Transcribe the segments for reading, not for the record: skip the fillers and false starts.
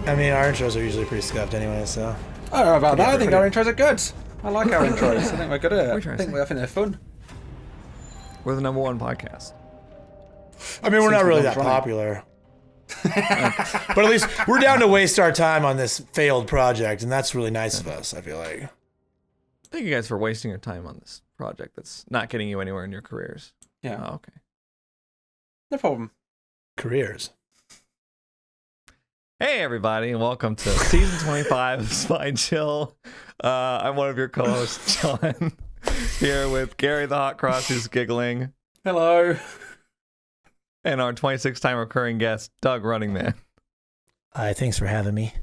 I mean, our intros are usually pretty scuffed anyway, so. I don't know about that. I think our intros are good. I like our intros. I think we're good at it. I think they're fun. We're the #1 podcast. I mean, we're not really that popular. But at least we're down to waste our time on this failed project, and that's really nice of us, I feel like. Thank you guys for wasting your time on this project that's not getting you anywhere in your careers. Yeah. Oh, okay. No problem. Careers. Hey, everybody, and welcome to season 25 of Spine Chill. I'm one of your co-hosts, John, here with Gary the Hot Cross, who's giggling, Hello. and our 26-time recurring guest, Doug Running Man. Hi, thanks for having me.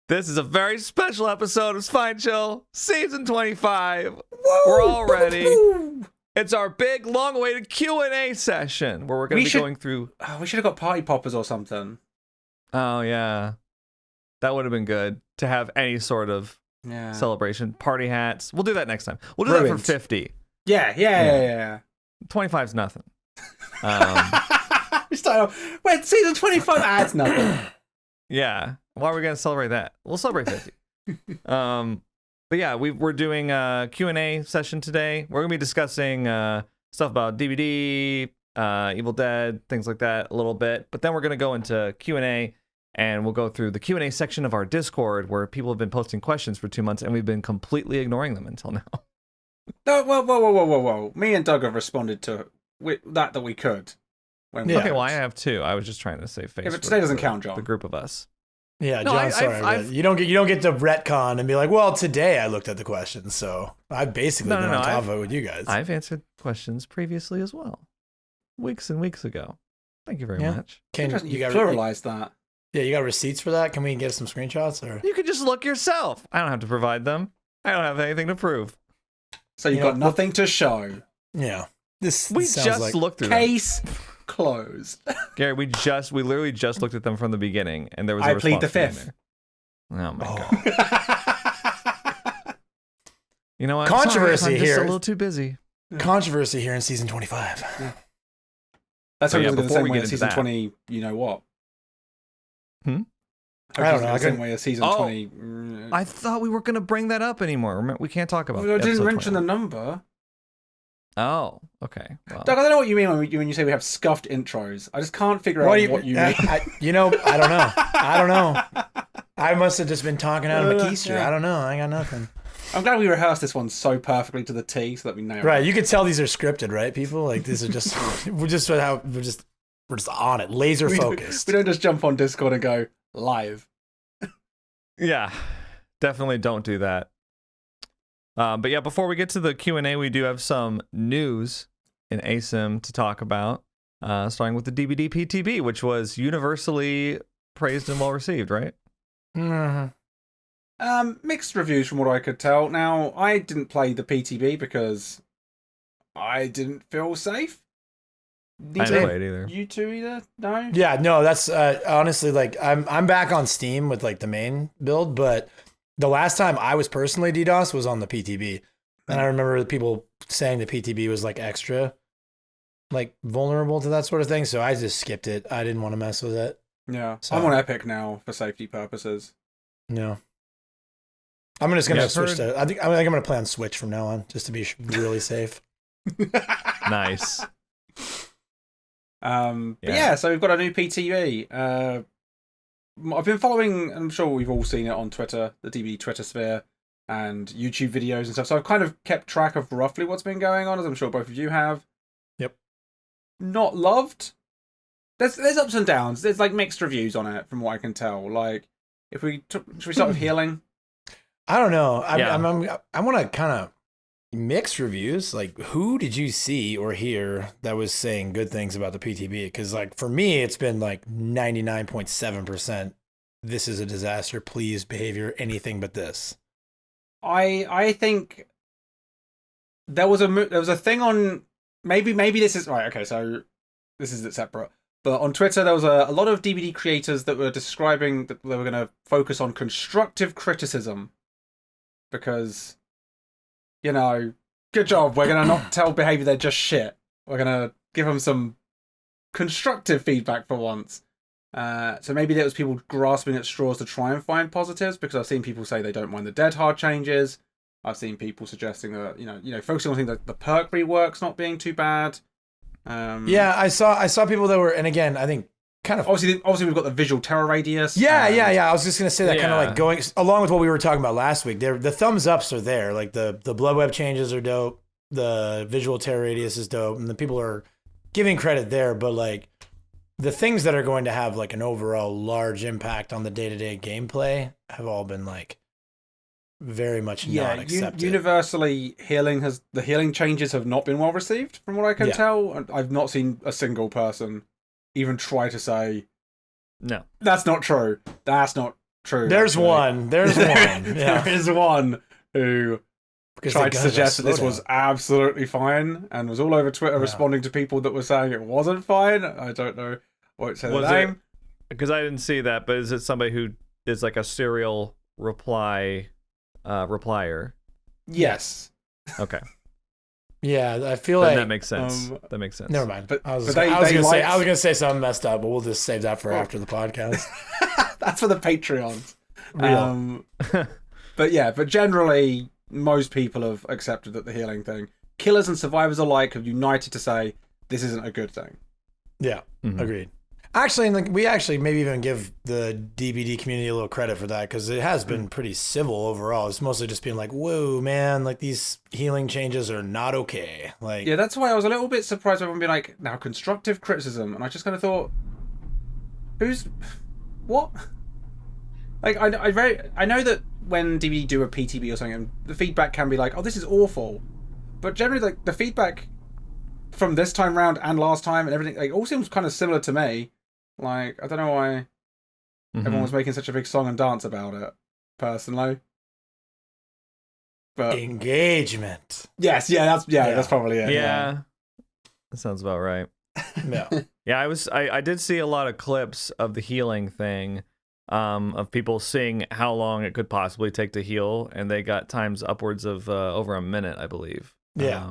This is a very special episode of Spine Chill, season 25. Whoa, We're all ready. woo. It's our big, long-awaited Q&A session where we're going to be going through... Oh, we should have got party poppers or something. Oh, yeah. That would have been good to have any sort of celebration. Party hats. We'll do that next time. We'll do that for 50. Yeah. 25's nothing. We start off, wait, season 25 adds nothing. Yeah. Why are we going to celebrate that? We'll celebrate 50. But yeah, we're doing a Q&A session today. We're going to be discussing stuff about DVD, Evil Dead, things like that a little bit. But then we're going to go into Q&A, and we'll go through the Q&A section of our Discord where people have been posting questions for 2 months, and we've been completely ignoring them until now. No, whoa. Me and Doug have responded to that we could. Okay, well, I have too. I was just trying to save face. Yeah, but today doesn't count, John. The group of us. Yeah, No, John, sorry. But you don't get to retcon and be like, well, today I looked at the questions, so I've basically been on top of it with you guys. I've answered questions previously as well. Weeks and weeks ago. Thank you very much. You pluralized that. Yeah, you got receipts for that? Can we get some screenshots? Or you could just look yourself. I don't have to provide them. I don't have anything to prove. So you've got nothing to show. Yeah. We just looked through case closed. Gary, we literally just looked at them from the beginning, and there was I plead the fifth. Oh my god. You know what? Controversy I'm just here. a little too busy. Controversy here in season 25. Yeah. That's what the same way as season that. 20, you know what? I don't know. The same way as season 20. I thought we weren't going to bring that up anymore. We can't talk about I didn't mention the number. Oh, okay. Well. Doug, I don't know what you mean when you say we have scuffed intros. I just can't figure out what you mean. I don't know. I must have just been talking out of my keister. I don't know. I got nothing. I'm glad we rehearsed this one so perfectly to the T so that we nailed it. Right, you could tell these are scripted, right, people? Like, this is just we're just on it, laser focused. We don't just jump on Discord and go live. Yeah, definitely don't do that. But yeah, before we get to the Q&A, we do have some news in ASIM to talk about, starting with the DVD PTB, which was universally praised and well received, right? Mm-hmm. Mixed reviews from what I could tell. Now, I didn't play the PTB because I didn't feel safe. I didn't play it either. You two either? No? Yeah, no, that's honestly, like, I'm back on Steam with, like, the main build, but the last time I was personally DDoS was on the PTB. And I remember people saying the PTB was, like, extra, like, vulnerable to that sort of thing, so I just skipped it. I didn't want to mess with it. Yeah, so, I'm on Epic now for safety purposes. No. I'm just going to switch to... I think I'm going to play on Switch from now on, just to be really safe. Nice. But yeah, so we've got a new PTB. I've been following, I'm sure we've all seen it on Twitter, the DVD Twitter sphere, and YouTube videos and stuff. So I've kind of kept track of roughly what's been going on, as I'm sure both of you have. Yep. Not loved. There's ups and downs. There's like mixed reviews on it, from what I can tell. Like, should we start with healing? I don't know. I want to kind of mixed reviews. Like, who did you see or hear that was saying good things about the PTB? Because, like, for me, it's been like 99.7%. This is a disaster. Please behavior anything but this. I think there was a thing on maybe this is right. Okay, so this is separate. But on Twitter, there was a lot of DVD creators that were describing that they were going to focus on constructive criticism because, you know, good job. We're going to not tell behavior they're just shit. We're going to give them some constructive feedback for once. So maybe there was people grasping at straws to try and find positives, because I've seen people say they don't mind the dead hard changes. I've seen people suggesting that focusing on things like the perk reworks not being too bad. Yeah, I saw people that were, and again, I think kind of obviously we've got the visual terror radius. Yeah. I was just gonna say that kind of like going along with what we were talking about last week. The thumbs ups are there. Like the blood web changes are dope. The visual terror radius is dope, and the people are giving credit there. But like the things that are going to have like an overall large impact on the day-to-day gameplay have all been like very much not accepted. Universally, the healing changes have not been well received, from what I can tell. I've not seen a single person even try to say, no, that's not true. That's not true. There's one. There's one. Yeah. There is one who tried to suggest that this was absolutely fine and was all over Twitter responding to people that were saying it wasn't fine. I don't know what said the name. Because I didn't see that, but is it somebody who is like a serial replier? Yes. Okay. Yeah, I feel then like that makes sense. That makes sense. Never mind. But I was gonna say something messed up, but we'll just save that for after the podcast. That's for the Patreons. Real. But generally, most people have accepted that the healing thing, killers and survivors alike, have united to say this isn't a good thing. Yeah, agreed. Actually, we actually maybe even give the DBD community a little credit for that, because it has been pretty civil overall. It's mostly just being like, whoa, man, like these healing changes are not okay. Like, yeah, that's why I was a little bit surprised when everyone being like, now constructive criticism. And I just kind of thought, what? Like, I know that when DBD do a PTB or something, the feedback can be like, oh, this is awful. But generally, like, the feedback from this time round and last time and everything, like, all seems kind of similar to me. Like, I don't know why everyone was making such a big song and dance about it, personally. But engagement. Yes, that's probably it. Yeah. That sounds about right. Yeah. I did see a lot of clips of the healing thing, of people seeing how long it could possibly take to heal, and they got times upwards of over a minute, I believe. Yeah.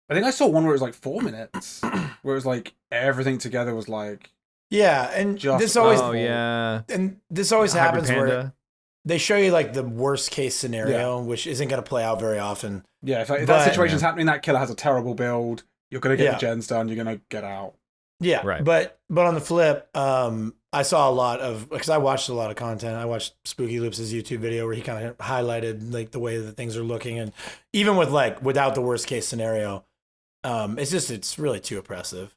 I think I saw one where it was like 4 minutes, where it was like everything together was like. Yeah, and this always happens where they show you like the worst case scenario, which isn't going to play out very often. Yeah, if that situation's happening, that killer has a terrible build. You're going to get the gens done. You're going to get out. Yeah, right. But on the flip, I saw a lot of, because I watched a lot of content. I watched Spooky Loops' YouTube video where he kind of highlighted like the way that things are looking, and even with like without the worst case scenario, it's really too oppressive.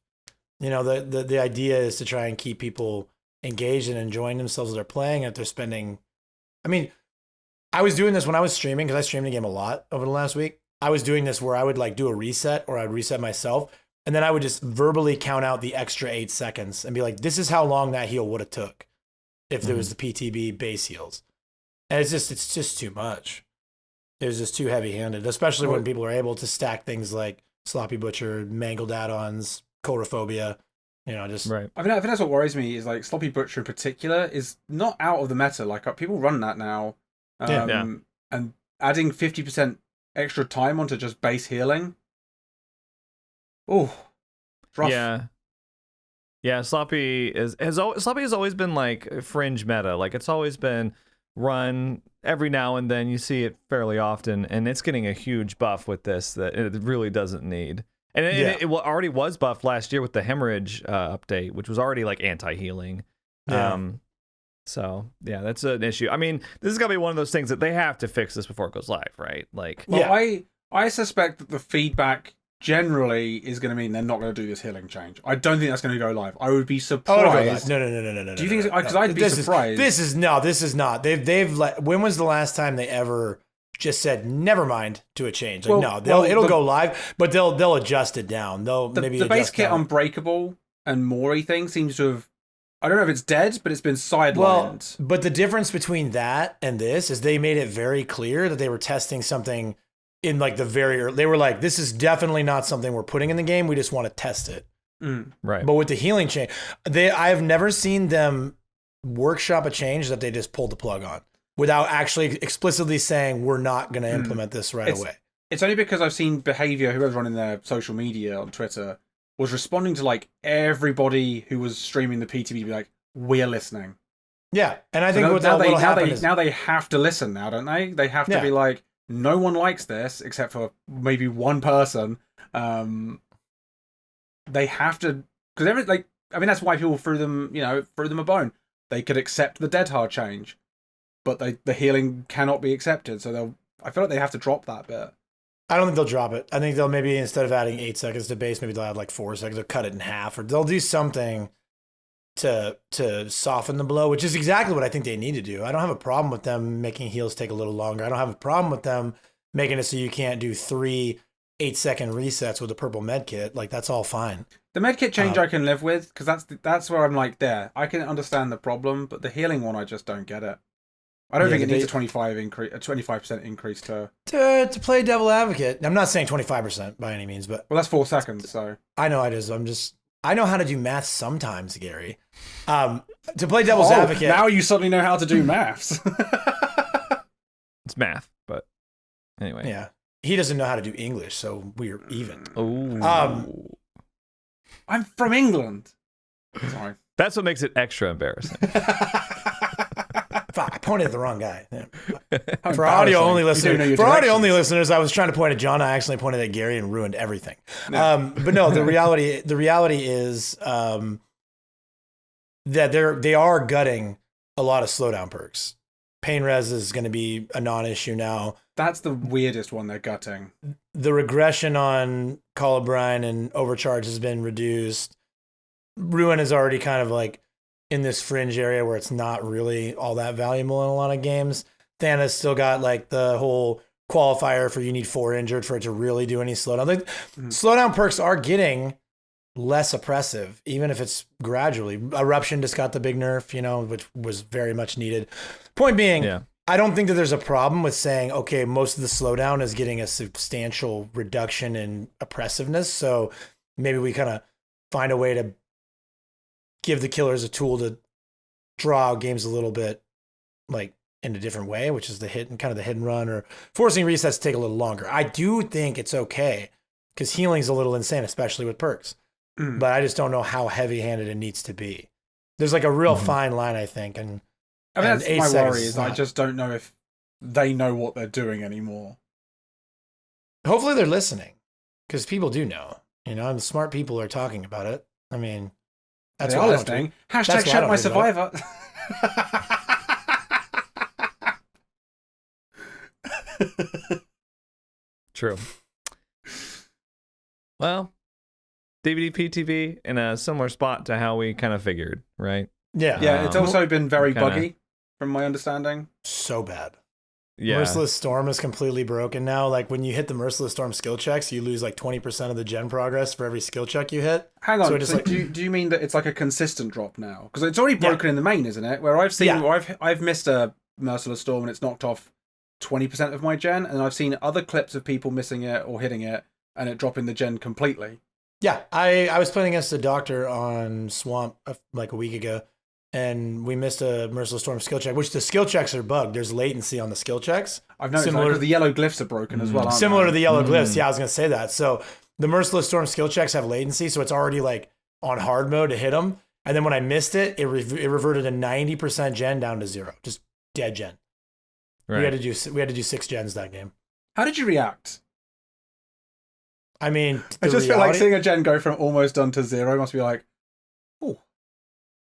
You know, the idea is to try and keep people engaged and enjoying themselves as they're playing. If they're spending, I mean, I was doing this when I was streaming, because I streamed the game a lot over the last week. I was doing this where I would like do a reset, or I'd reset myself, and then I would just verbally count out the extra 8 seconds and be like, this is how long that heal would have took if there was the PTB base heals. And it's just too much. It was just too heavy-handed, especially when people are able to stack things like Sloppy Butcher, mangled add-ons, Coulrophobia, just right. I think that's what worries me, is like Sloppy Butcher in particular is not out of the meta. Like, people run that now, and adding 50% extra time onto just base healing. Oh, rough. Yeah. Sloppy has always been like fringe meta. Like, it's always been run every now and then. You see it fairly often, and it's getting a huge buff with this that it really doesn't need. And it already was buffed last year with the hemorrhage update, which was already like anti-healing. Yeah. So yeah, that's an issue. I mean, this is gonna be one of those things that they have to fix this before it goes live, right? Like, I suspect that the feedback generally is going to mean they're not going to do this healing change. I don't think that's going to go live. I would be surprised. No. Do you think? Because I'd be surprised. This is not. They've when was the last time they ever just said never mind to a change? Like, it'll go live, but they'll adjust it down. The base kit Unbreakable and Mori thing seems to have. I don't know if it's dead, but it's been sidelined. Well, but the difference between that and this is they made it very clear that they were testing something in like the very early. They were like, this is definitely not something we're putting in the game. We just want to test it. Right. But with the healing change, I have never seen them workshop a change that they just pulled the plug on without actually explicitly saying we're not going to implement this right away. It's only because I've seen behavior, whoever's running their social media on Twitter was responding to like everybody who was streaming the PTB to be like, we're listening. Yeah, and I So think what'll happen is now they have to listen now, don't they? They have to be like, no one likes this except for maybe one person. They have to, because that's why people threw them a bone. They could accept the dead hard change, but the healing cannot be accepted. So I feel like they have to drop that bit. I don't think they'll drop it. I think they'll maybe, instead of adding 8 seconds to base, maybe they'll add like 4 seconds or cut it in half, or they'll do something to soften the blow, which is exactly what I think they need to do. I don't have a problem with them making heals take a little longer. I don't have a problem with them making it so you can't do 3 8-second resets with a purple med kit. Like, that's all fine. The medkit change I can live with, because that's where I'm like, there. I can understand the problem, but the healing one, I just don't get it. I don't think it needs a 25% increase to play devil advocate. I'm not saying 25% by any means, but that's 4 seconds. So I know it is. I know how to do math sometimes, Gary. To play devil's advocate. Now you suddenly know how to do maths. It's math, but anyway. Yeah, he doesn't know how to do English, so we're even. Oh. I'm from England. Sorry. That's what makes it extra embarrassing. Fuck, I pointed at the wrong guy. Yeah. For audio only listeners, I was trying to point at John. I actually pointed at Gary and ruined everything. No. But no, the reality is that they are gutting a lot of slowdown perks. Pain res is going to be a non-issue now. That's the weirdest one they're gutting. The regression on Call of Brine and Overcharge has been reduced. Ruin is already kind of like in this fringe area where it's not really all that valuable in a lot of games. Thana's still got like the whole qualifier for you need 4 injured for it to really do any slowdown. Like, slowdown perks are getting less oppressive, even if it's gradually. Eruption just got the big nerf, which was very much needed. Point being, I don't think that there's a problem with saying, okay, most of the slowdown is getting a substantial reduction in oppressiveness. So maybe we kind of find a way to give the killers a tool to draw out games a little bit like in a different way, which is the hit and run, or forcing resets to take a little longer. I do think it's okay because healing's a little insane, especially with perks. But I just don't know how heavy-handed it needs to be. There's like a real fine line, I think. And I mean, that's my worry is I just don't know if they know what they're doing anymore. Hopefully they're listening, because people do know. And the smart people are talking about it. I mean, that's why I don't. Hashtag check my survivor. True. Well, DVD PTV in a similar spot to how we kind of figured, right? Yeah, it's also been very buggy, from my understanding. So bad. Yeah. Merciless Storm is completely broken now. Like, when you hit the Merciless Storm skill checks, you lose like 20% of the gen progress for every skill check you hit. Hang on, so do you mean that it's like a consistent drop now? Because it's already broken in the main, isn't it? Where I've missed a Merciless Storm and it's knocked off 20% of my gen, and I've seen other clips of people missing it or hitting it and it dropping the gen completely. Yeah, I was playing against a doctor on Swamp like a week ago, and we missed a Merciless Storm skill check, which the skill checks are bugged. There's latency on the skill checks. I've noticed because the yellow glyphs are broken as well, aren't Similar they? to the yellow glyphs. Yeah, I was going to say that. So the Merciless Storm skill checks have latency, so it's already like on hard mode to hit them. And then when I missed it, it reverted a 90% gen down to 0, just dead gen. Right. We had to do 6 gens that game. How did you react? I mean, I just feel like seeing a gen go from almost done to 0 must be like, oh.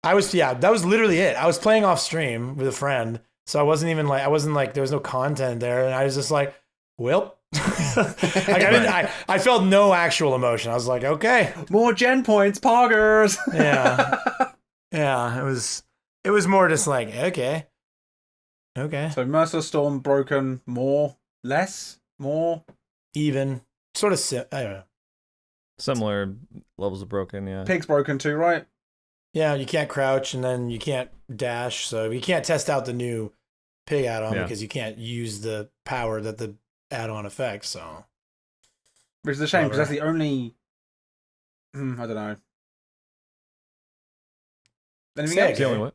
That was literally it. I was playing off stream with a friend, so I wasn't like, there was no content there, and I was just like, well, like I felt no actual emotion. I was like, okay, more gen points, poggers. yeah. It was more just like, okay. So Merciless Storm broken more, less, more, even, sort of. I don't know. Similar levels of broken. Yeah. Pig's broken too, right? Yeah, you can't crouch and then you can't dash, so you can't test out the new pig add-on because you can't use the power that the add-on affects. So, which is a shame because that's the only. I don't know. Anything else? The only what?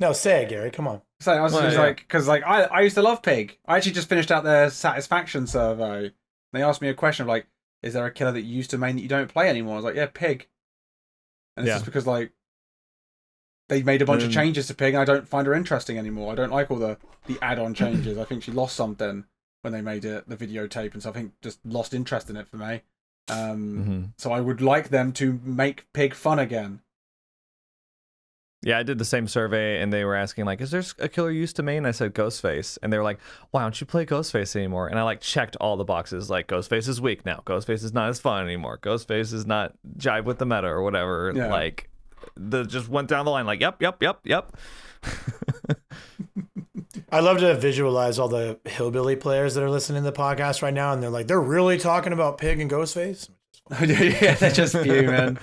No, say it, Gary. Come on. So I was like, because like I used to love Pig. I actually just finished out their satisfaction survey. They asked me a question of like, is there a killer that you used to main that you don't play anymore? I was like, yeah, Pig. And it's just because like, they made a bunch of changes to Pig, and I don't find her interesting anymore. I don't like all the add-on changes. I think she lost something when they made it, the videotape, and so I think just lost interest in it for me. So I would like them to make Pig fun again. Yeah, I did the same survey, and they were asking, like, is there a killer you used to main? I said Ghostface, and they were like, why don't you play Ghostface anymore? And I, like, checked all the boxes, like, Ghostface is weak now. Ghostface is not as fun anymore. Ghostface is not jive with the meta or whatever. Yeah. Like, just went down the line, like, yep. I love to visualize all the hillbilly players that are listening to the podcast right now, and they're like, they're really talking about Pig and Ghostface? Yeah, they're just fuming.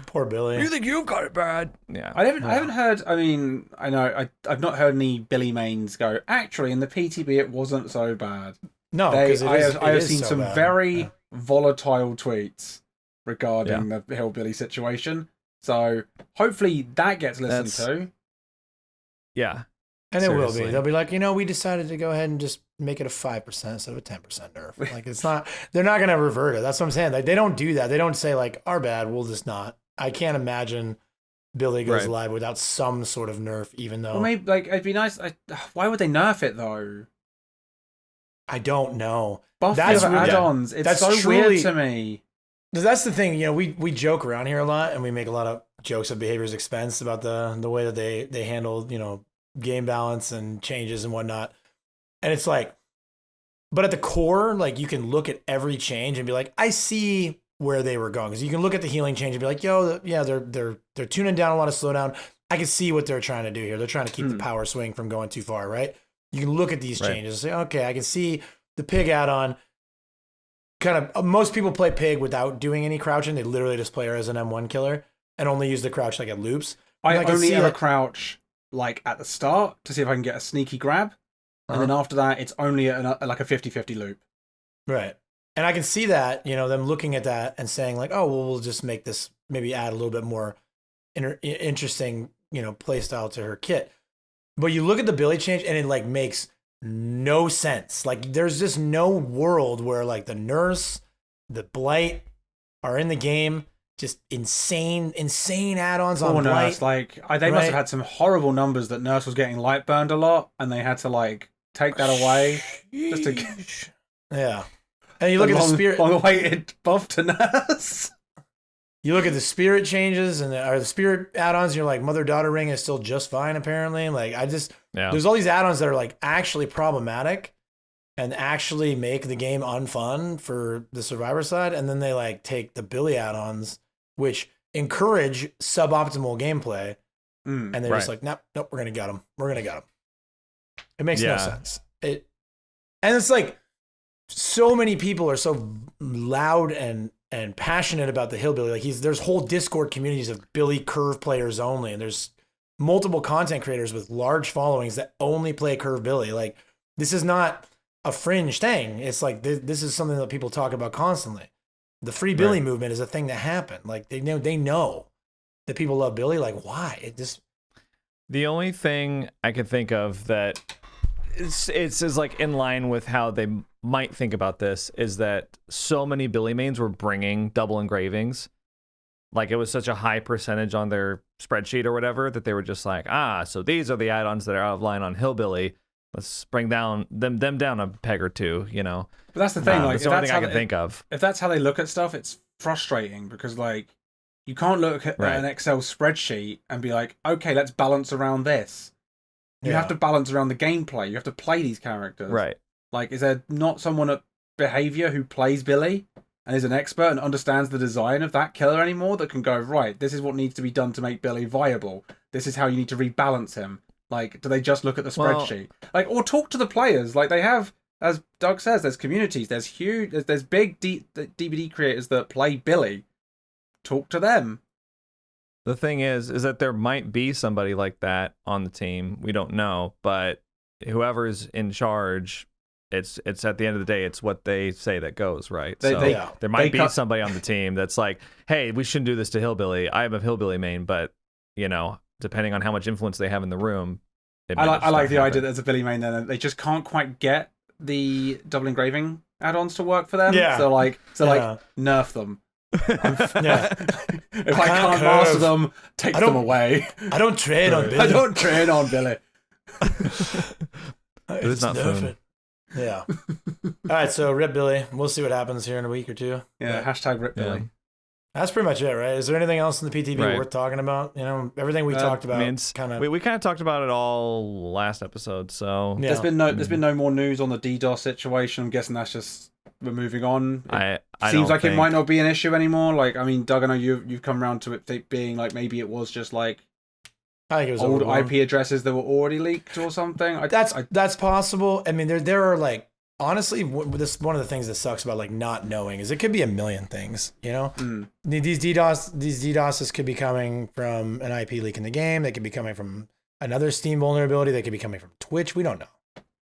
Poor Billy. You think you've got it bad? Yeah. I haven't heard. I mean, I know I've not heard any Billy mains go. Actually, in the PTB, it wasn't so bad. No, because I have seen some very volatile tweets regarding the hillbilly situation. So hopefully that gets listened to. Yeah. And it will be. They'll be like, we decided to go ahead and just make it a 5% instead of a 10% nerf. Like, it's not. They're not going to revert it. That's what I'm saying. Like, they don't do that. They don't say like, our bad. We'll just not. I can't imagine Billy goes live without some sort of nerf, even though. Well, maybe like it'd be nice. Why would they nerf it though? I don't know. Buff the add-ons. It's so weird to me. That's the thing. We joke around here a lot, and we make a lot of jokes at Behavior's expense about the way that they handle game balance and changes and whatnot. And it's like, but at the core, like, you can look at every change and be like, I see where they were going, because you can look at the healing change and be like, they're tuning down a lot of slowdown. I can see what they're trying to do here. They're trying to keep the power swing from going too far, right? You can look at these changes and say, okay, I can see the Pig add-on. Kind of, most people play Pig without doing any crouching. They literally just play her as an M1 killer and only use the crouch like at loops. I only ever crouch like at the start to see if I can get a sneaky grab, and then after that, it's only like a 50-50 loop. Right. And I can see that, them looking at that and saying like, oh, well, we'll just make this, maybe add a little bit more interesting, play style to her kit. But you look at the Billy change and it like makes no sense. Like, there's just no world where like the Nurse, the Blight are in the game. Just insane add-ons on Blight. Nurse, like they must have had some horrible numbers that Nurse was getting light burned a lot, and they had to like take that away just to. Yeah. And you look at the spirit, long-awaited buff to Nurse. You look at the spirit changes and the spirit add-ons, and you're like, Mother-Daughter Ring is still just fine, apparently. Like, there's all these add-ons that are like actually problematic and actually make the game unfun for the Survivor side, and then they like take the Billy add-ons, which encourage suboptimal gameplay, and they're just like, nope, we're gonna get them. It makes no sense. And it's like, so many people are so loud and passionate about the hillbilly. Like, there's whole Discord communities of Billy curve players only, and there's multiple content creators with large followings that only play curve Billy. Like, this is not a fringe thing. It's like this is something that people talk about constantly. The Free Billy movement is a thing that happened. Like, they know that people love Billy. Like, why? The only thing I could think of that is like in line with how they might think about this is that so many Billy mains were bringing double engravings. Like, it was such a high percentage on their spreadsheet or whatever that they were just like, so these are the add-ons that are out of line on Hillbilly. Let's bring them down a peg or two, But that's the thing. Like, that's the only thing I can think of. If that's how they look at stuff, it's frustrating because, like, you can't look at an Excel spreadsheet and be like, okay, let's balance around this. You have to balance around the gameplay. You have to play these characters. Right. Like, is there not someone at Behavior who plays Billy and is an expert and understands the design of that killer anymore that can go, right, this is what needs to be done to make Billy viable. This is how you need to rebalance him. Like, do they just look at the spreadsheet? Or talk to the players. Like, they have, as Doug says, there's communities. There's big DBD creators that play Billy. Talk to them. The thing is that there might be somebody like that on the team. We don't know, but whoever's in charge, it's at the end of the day, it's what they say that goes, right? There might be somebody on the team that's like, hey, we shouldn't do this to Hillbilly. I am a Hillbilly main, but, depending on how much influence they have in the room. I like the idea that there's a Billy main then they just can't quite get the double engraving add-ons to work for them. Yeah. So nerf them. Yeah. If I can't master them, take them away. I don't trade on Billy. I don't train on Billy. It's not fun. Yeah. All right, so rip Billy. We'll see what happens here in a week or two. Yeah, hashtag rip Billy. Yeah. That's pretty much it, right? Is there anything else in the PTB worth talking about? You know, everything we talked about. We kind of talked about it all last episode. So yeah. There's been no more news on the DDoS situation. I'm guessing that's just we're moving on. I seems like it might not be an issue anymore. Like, I mean, Doug, I know you've come around to it being like maybe it was just like I think it was old IP addresses that were already leaked or something. That's possible. I mean, there are like. Honestly, this one of the things that sucks about like not knowing is it could be a million things, you know. These DDoSes could be coming from an IP leak in the game. They could be coming from another Steam vulnerability. They could be coming from Twitch. We don't know.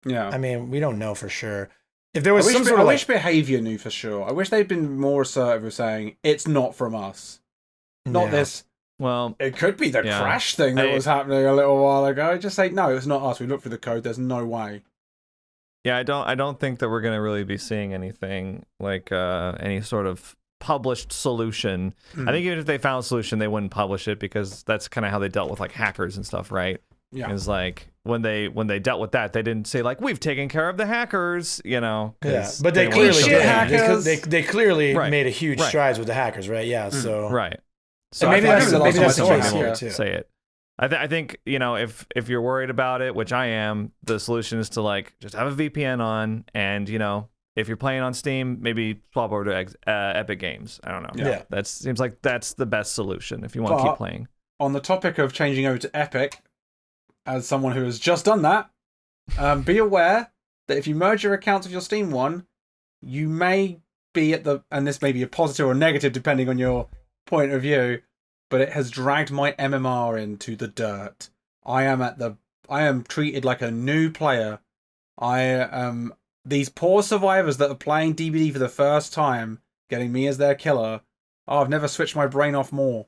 Yeah, I mean, we don't know for sure. If there was I wish Behavior knew for sure. I wish they'd been more assertive with saying it's not from us, not this. Well, it could be the crash thing that was happening a little while ago. Just say no, it's not us. We looked through the code. There's no way. Yeah, I don't think that we're gonna really be seeing anything like any sort of published solution. I think even if they found a solution, they wouldn't publish it because that's kind of how they dealt with like hackers and stuff, right? Yeah, it's like when they dealt with that, they didn't say like we've taken care of the hackers, you know. Yeah, but they clearly did. They clearly made a huge strides with the hackers, right? Yeah, so right. So maybe that's the case here too. Say it. I think, you know, if you're worried about it, which I am, the solution is to like just have a VPN on, and you know, if you're playing on Steam, maybe swap over to Epic Games. I don't know. Yeah, that seems like that's the best solution if you want to keep playing. On the topic of changing over to Epic, as someone who has just done that, be aware that if you merge your accounts with your Steam one, you may be and this may be a positive or negative depending on your point of view, but it has dragged my MMR into the dirt. I am treated like a new player. These poor survivors that are playing DBD for the first time, getting me as their killer. Oh, I've never switched my brain off more.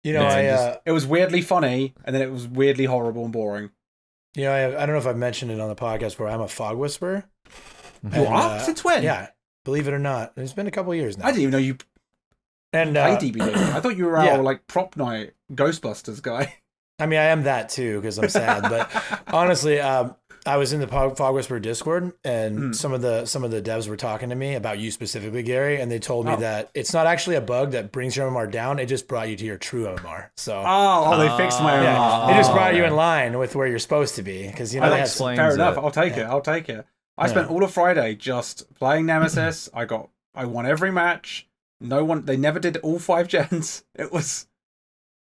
You know, it was weirdly funny, and then it was weirdly horrible and boring. You know, I don't know if I've mentioned it on the podcast before. I'm a fog whisperer. What? Since when? Yeah, believe it or not, it's been a couple of years now. I didn't even know you. And play DBD. I thought you were our like Propnight Ghostbusters guy. I mean, I am that too because I'm sad. But honestly, I was in the Fog Whisperer Discord, and some of the devs were talking to me about you specifically, Gary, and they told me that it's not actually a bug that brings your MMR down. It just brought you to your true MMR. So they fixed my MMR. Yeah, it just brought you in line with where you're supposed to be because you know that explains. Fair enough. I'll take it. I spent all of Friday just playing Nemesis. I won every match. They never did all 5 gens. It was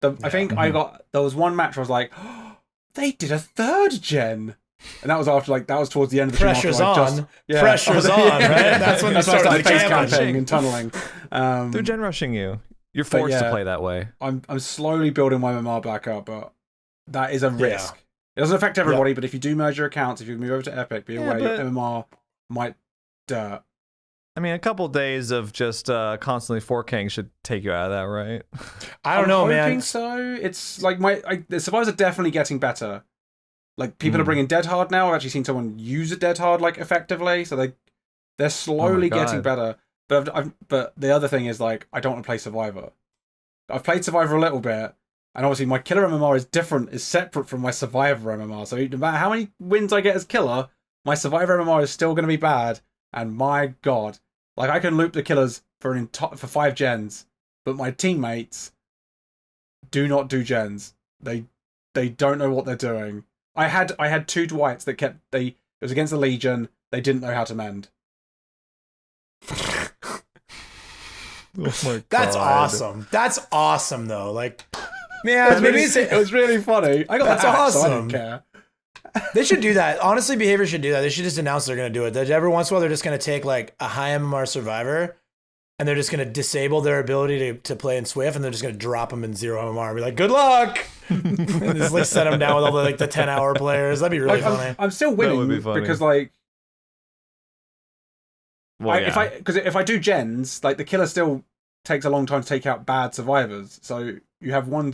I think there was one match where I was like, oh, they did a 3rd gen. And that was that was towards the end of the pressure's on. Pressure's on, right? That's when they started face camping and tunneling. They're gen rushing you. You're forced to play that way. I'm slowly building my MMR back up, but that is a risk. It doesn't affect everybody, but if you do merge your accounts, if you move over to Epic, be aware your MMR might dirt. I mean, a couple days of just constantly 4King should take you out of that, right? I don't know, man. I think so. It's like the survivors are definitely getting better. Like people are bringing Dead Hard now. I've actually seen someone use a Dead Hard like effectively, so they're slowly getting better. But the other thing is like I don't want to play Survivor. I've played Survivor a little bit, and obviously my killer MMR is separate from my Survivor MMR. So no matter how many wins I get as killer, my Survivor MMR is still going to be bad. And my God. Like, I can loop the killers for 5 gens, but my teammates do not do gens. They don't know what they're doing. I had 2 Dwights that it was against the Legion, they didn't know how to mend. Oh my God. That's awesome. That's awesome, though. Like, man, it was really funny. I got that's awesome. So I don't care. They should do that. Honestly, Behavior should do that. They should just announce they're going to do it. Every once in a while, they're just going to take like a high MMR survivor, and they're just going to disable their ability to play in Swift, and they're just going to drop them in 0 MMR and be like, "Good luck," and just like set them down with all the 10-hour players. That'd be really funny. I'm still winning because if I do gens, like the killer still takes a long time to take out bad survivors. So you have one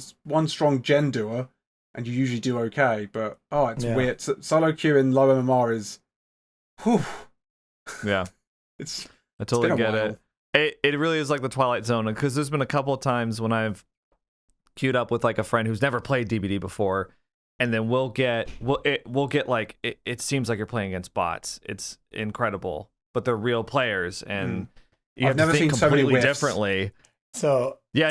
strong gen doer. And you usually do okay, but it's weird. Solo queue in low MMR is, whew. Yeah, I totally get it. It really is like the Twilight Zone, because there's been a couple of times when I've queued up with like a friend who's never played DBD before, and then we'll get like it seems like you're playing against bots. It's incredible, but they're real players, and you have to think completely differently. So yeah,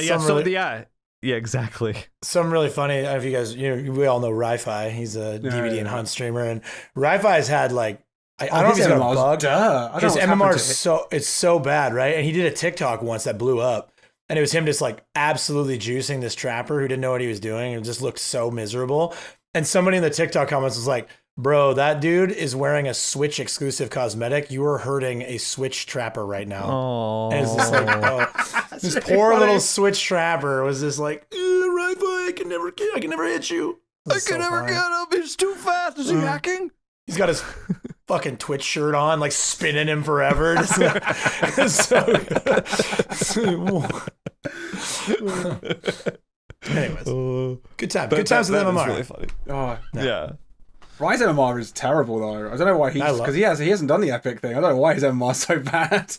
exactly. Some really funny. I don't know if you guys, we all know Ri-Fi. He's a DVD and Hunt streamer, and Ri-Fi's had like. I don't know if he's got a bug. His MMR is it's so bad, right? And he did a TikTok once that blew up, and it was him just like absolutely juicing this trapper who didn't know what he was doing and just looked so miserable. And somebody in the TikTok comments was like, "Bro, that dude is wearing a Switch exclusive cosmetic. You are hurting a Switch trapper right now." Oh, and it's just like, this poor little Switch trapper was just like, Ri-Fi, I can never hit you. I can never get him. He's too fast. Is he hacking? He's got his fucking Twitch shirt on, like spinning him forever. It's so good. Anyways, good time. Good times with MMR. Really funny. Oh, yeah. Ryze MMR is terrible though. I don't know why he hasn't done the epic thing. I don't know why his MMR is so bad.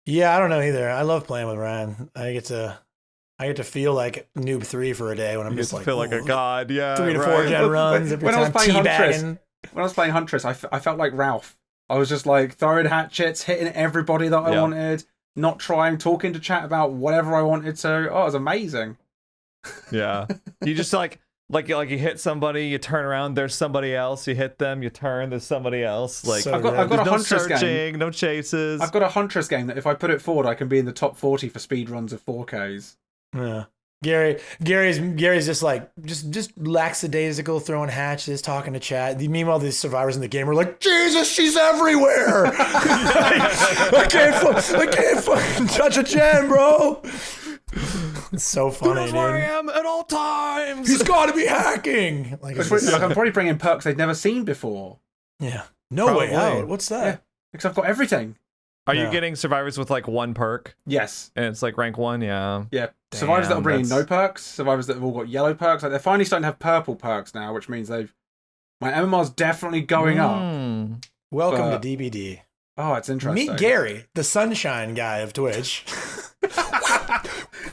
Yeah, I don't know either. I love playing with Ryan. I get to feel like noob 3 for a day when I'm just like feel like a god. Yeah, 3 to 4 gen runs every time. When I was playing Huntress, I felt like Ralph. I was just like throwing hatchets, hitting everybody that I wanted, not talking to chat about whatever I wanted to. Oh, it was amazing. Yeah, you just like you hit somebody, you turn around, there's somebody else. You hit them, you turn, there's somebody else. Like So I've got a no Huntress searching, game. no chases. I've got a Huntress game that if I put it forward, I can be in the top 40 for speed runs of 4Ks. Yeah. Gary's just like just lackadaisical, throwing hatches, talking to chat. Meanwhile, these survivors in the game are like, Jesus, she's everywhere. Like, I can't fucking touch a gen, bro. It's so funny, dude. Where I am at all times. He's got to be hacking. Like I'm probably bringing perks they've never seen before. Yeah. No way out. What's that? Yeah, because I've got everything. Are you getting survivors with like one perk? Yes. And it's like rank 1, yeah. Yeah. Survivors that are bringing no perks, survivors that have all got yellow perks. Like they're finally starting to have purple perks now, which means my MMR's definitely going up. Welcome to DBD. Oh, it's interesting. Meet Gary, the sunshine guy of Twitch.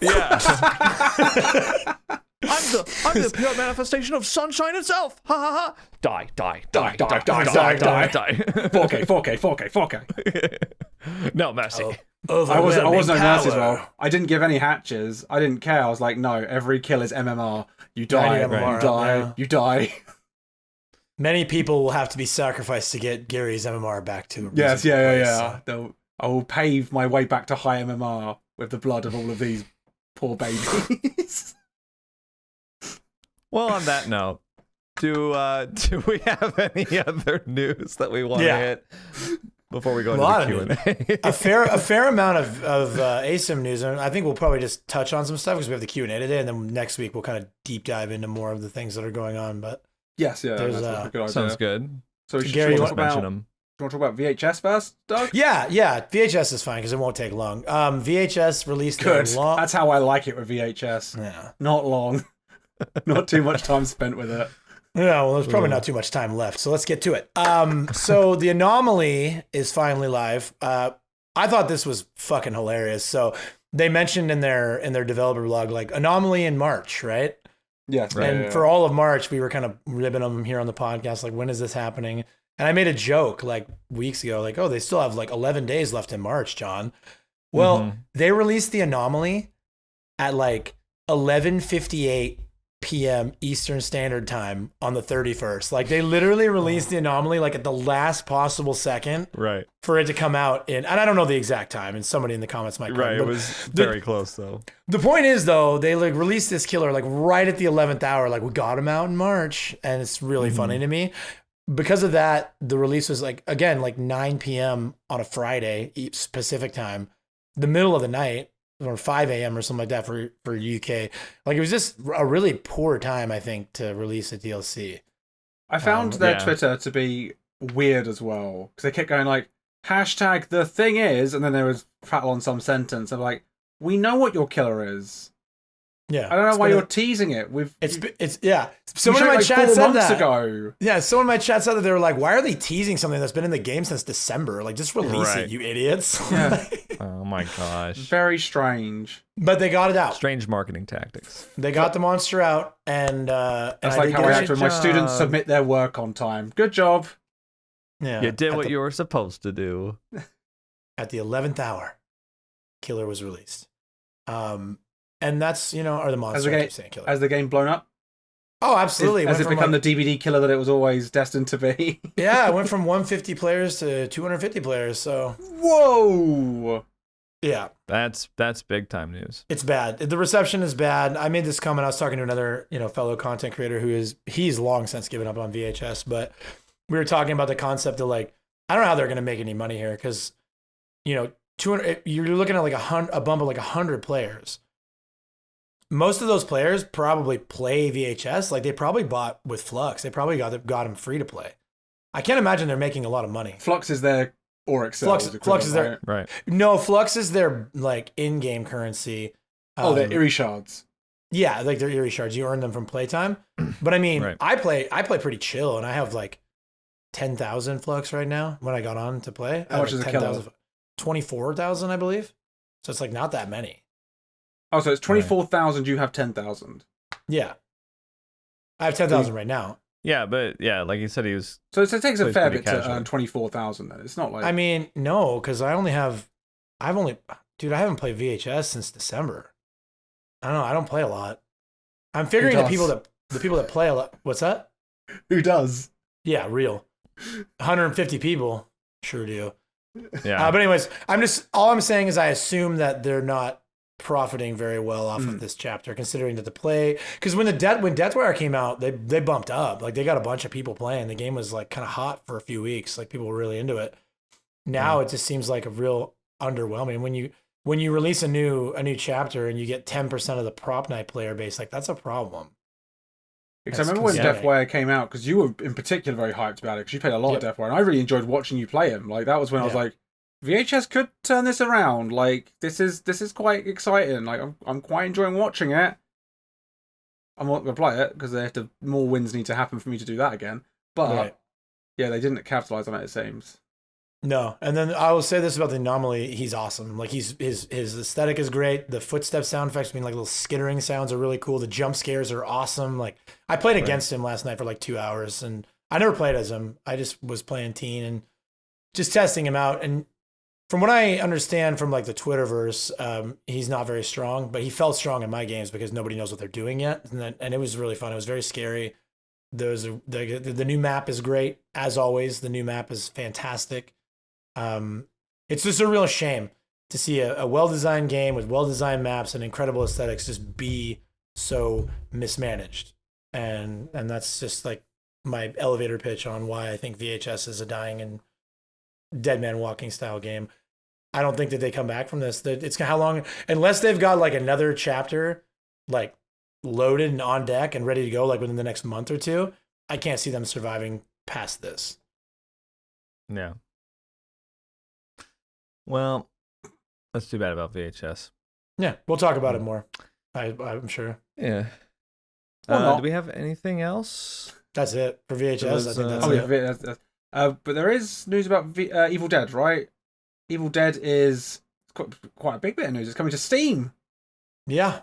Yeah. I'm the pure manifestation of sunshine itself. Ha ha ha. Die. 4K. No mercy. I wasn't no mercy as well. I didn't give any hatches. I didn't care. I was like, no, every kill is MMR. You die. You die. Many people will have to be sacrificed to get Gary's MMR back to. Yes, yeah. I will pave my way back to high MMR with the blood of all of these poor babies. Well, on that note, do we have any other news that we want to hit before we go into the Q&A? a fair amount of ASIM news. And I think we'll probably just touch on some stuff because we have the Q&A today, and then next week we'll kind of deep dive into more of the things that are going on. But yes, that's a good idea. Sounds good. So we should Gary, talk about them. Do you want to talk about VHS first, Doug? Yeah. VHS is fine because it won't take long. VHS released good. That's how I like it with VHS. Yeah, not long. Not too much time spent with it. Yeah, well, there's probably not too much time left, so let's get to it. So the Anomaly is finally live. I thought this was fucking hilarious. So they mentioned in their developer blog like Anomaly in March, right? Yes. And for all of March, we were kind of ribbing them here on the podcast, like when is this happening? And I made a joke like weeks ago, like, oh, they still have like 11 days left in March, John. Well, they released the Anomaly at like 11:58 p.m. Eastern Standard Time on the 31st. Like they literally released the Anomaly like at the last possible second, right, for it to come out in. And I don't know the exact time, and somebody in the comments might. Right, it was very close though. The point is though, they like released this killer like right at the 11th hour. Like we got him out in March, and it's really funny to me. Because of that, the release was like again like 9 p.m. on a Friday Pacific time, the middle of the night. Or 5 a.m. or something like that for UK. Like it was just a really poor time, I think, to release a DLC. I found their Twitter to be weird as well because they kept going like hashtag the thing is, and then there was prattle on some sentence of like, we know what your killer is. Yeah, I don't know why you're teasing it. It's yeah. Someone in my like chat 4 said months that. ago. Yeah, someone in my chat said that. They were like, "Why are they teasing something that's been in the game since December? Like, just release it, you idiots!" Yeah. Oh my gosh. Very strange. But they got it out. Strange marketing tactics. They got the monster out, and That's I like did how get I it. act when my students submit their work on time. Good job. Yeah, You did what you were supposed to do. At the 11th hour, Killer was released. And that's, or the monster. I keep saying Killer. Has the game blown up? Oh, absolutely. Has it become the DVD killer that it was always destined to be? Yeah, it went from 150 players to 250 players. So. Whoa. Yeah. That's big time news. It's bad. The reception is bad. I made this comment. I was talking to another, fellow content creator he's long since given up on VHS, but we were talking about the concept of like, I don't know how they're going to make any money here because, 200. You're looking at like a bump of like 100 players. Most of those players probably play VHS. Like they probably bought with Flux. They probably got them free to play. I can't imagine they're making a lot of money. Flux is their or Excel. Flux is their right. No, Flux is their like in-game currency. They're Eerie Shards. Yeah, like they're Eerie Shards. You earn them from playtime. But I mean, right. I play pretty chill, and I have like 10,000 Flux right now. When I got on to play, How much is a killer? 24,000, I believe. So it's like not that many. Oh, so it's 24,000. You have 10,000. Yeah, I have 10,000 right now. Yeah, but like you said, he was. So it takes a fair bit casual to earn 24,000. Then it's not like. I mean, no, because I haven't played VHS since December. I don't know. I don't play a lot. I'm figuring the people that play a lot. What's that? Who does? Yeah, real. 150 people sure do. Yeah. But anyways, all I'm saying is I assume that they're not profiting very well off of this chapter, considering that because when Deathwire came out, they bumped up. Like they got a bunch of people playing. The game was like kind of hot for a few weeks. Like people were really into it. Now it just seems like a real underwhelming. When you release a new chapter and you get 10% of the Propnight player base, like that's a problem. Because I remember when Deathwire came out, because you were in particular very hyped about it, because you played a lot of Deathwire, and I really enjoyed watching you play him. Like that was when I was like, VHS could turn this around. Like this is quite exciting. Like I'm quite enjoying watching it. I'm not gonna play it because more wins need to happen for me to do that again. But yeah, they didn't capitalize on it. It seems. No, and then I will say this about the Anomaly: he's awesome. Like his aesthetic is great. The footstep sound effects, like little skittering sounds, are really cool. The jump scares are awesome. Like I played against him last night for like 2 hours, and I never played as him. I just was playing teen and just testing him out. And from what I understand from like the Twitterverse, he's not very strong, but he felt strong in my games because nobody knows what they're doing yet, and it was really fun. It was very scary. The new map is great as always. The new map is fantastic. It's just a real shame to see a well-designed game with well-designed maps and incredible aesthetics just be so mismanaged, and that's just like my elevator pitch on why I think VHS is a dying and Dead Man Walking style game. I don't think that they come back from this. It's how long, unless they've got like another chapter like loaded and on deck and ready to go like within the next month or two. I can't see them surviving past this. Yeah. Well, that's too bad about VHS. Yeah, we'll talk about it more. I'm sure. Yeah. Well, do we have anything else? That's it for VHS. I think that's it. But there is news about Evil Dead, right? Evil Dead is quite a big bit of news. It's coming to Steam. Yeah.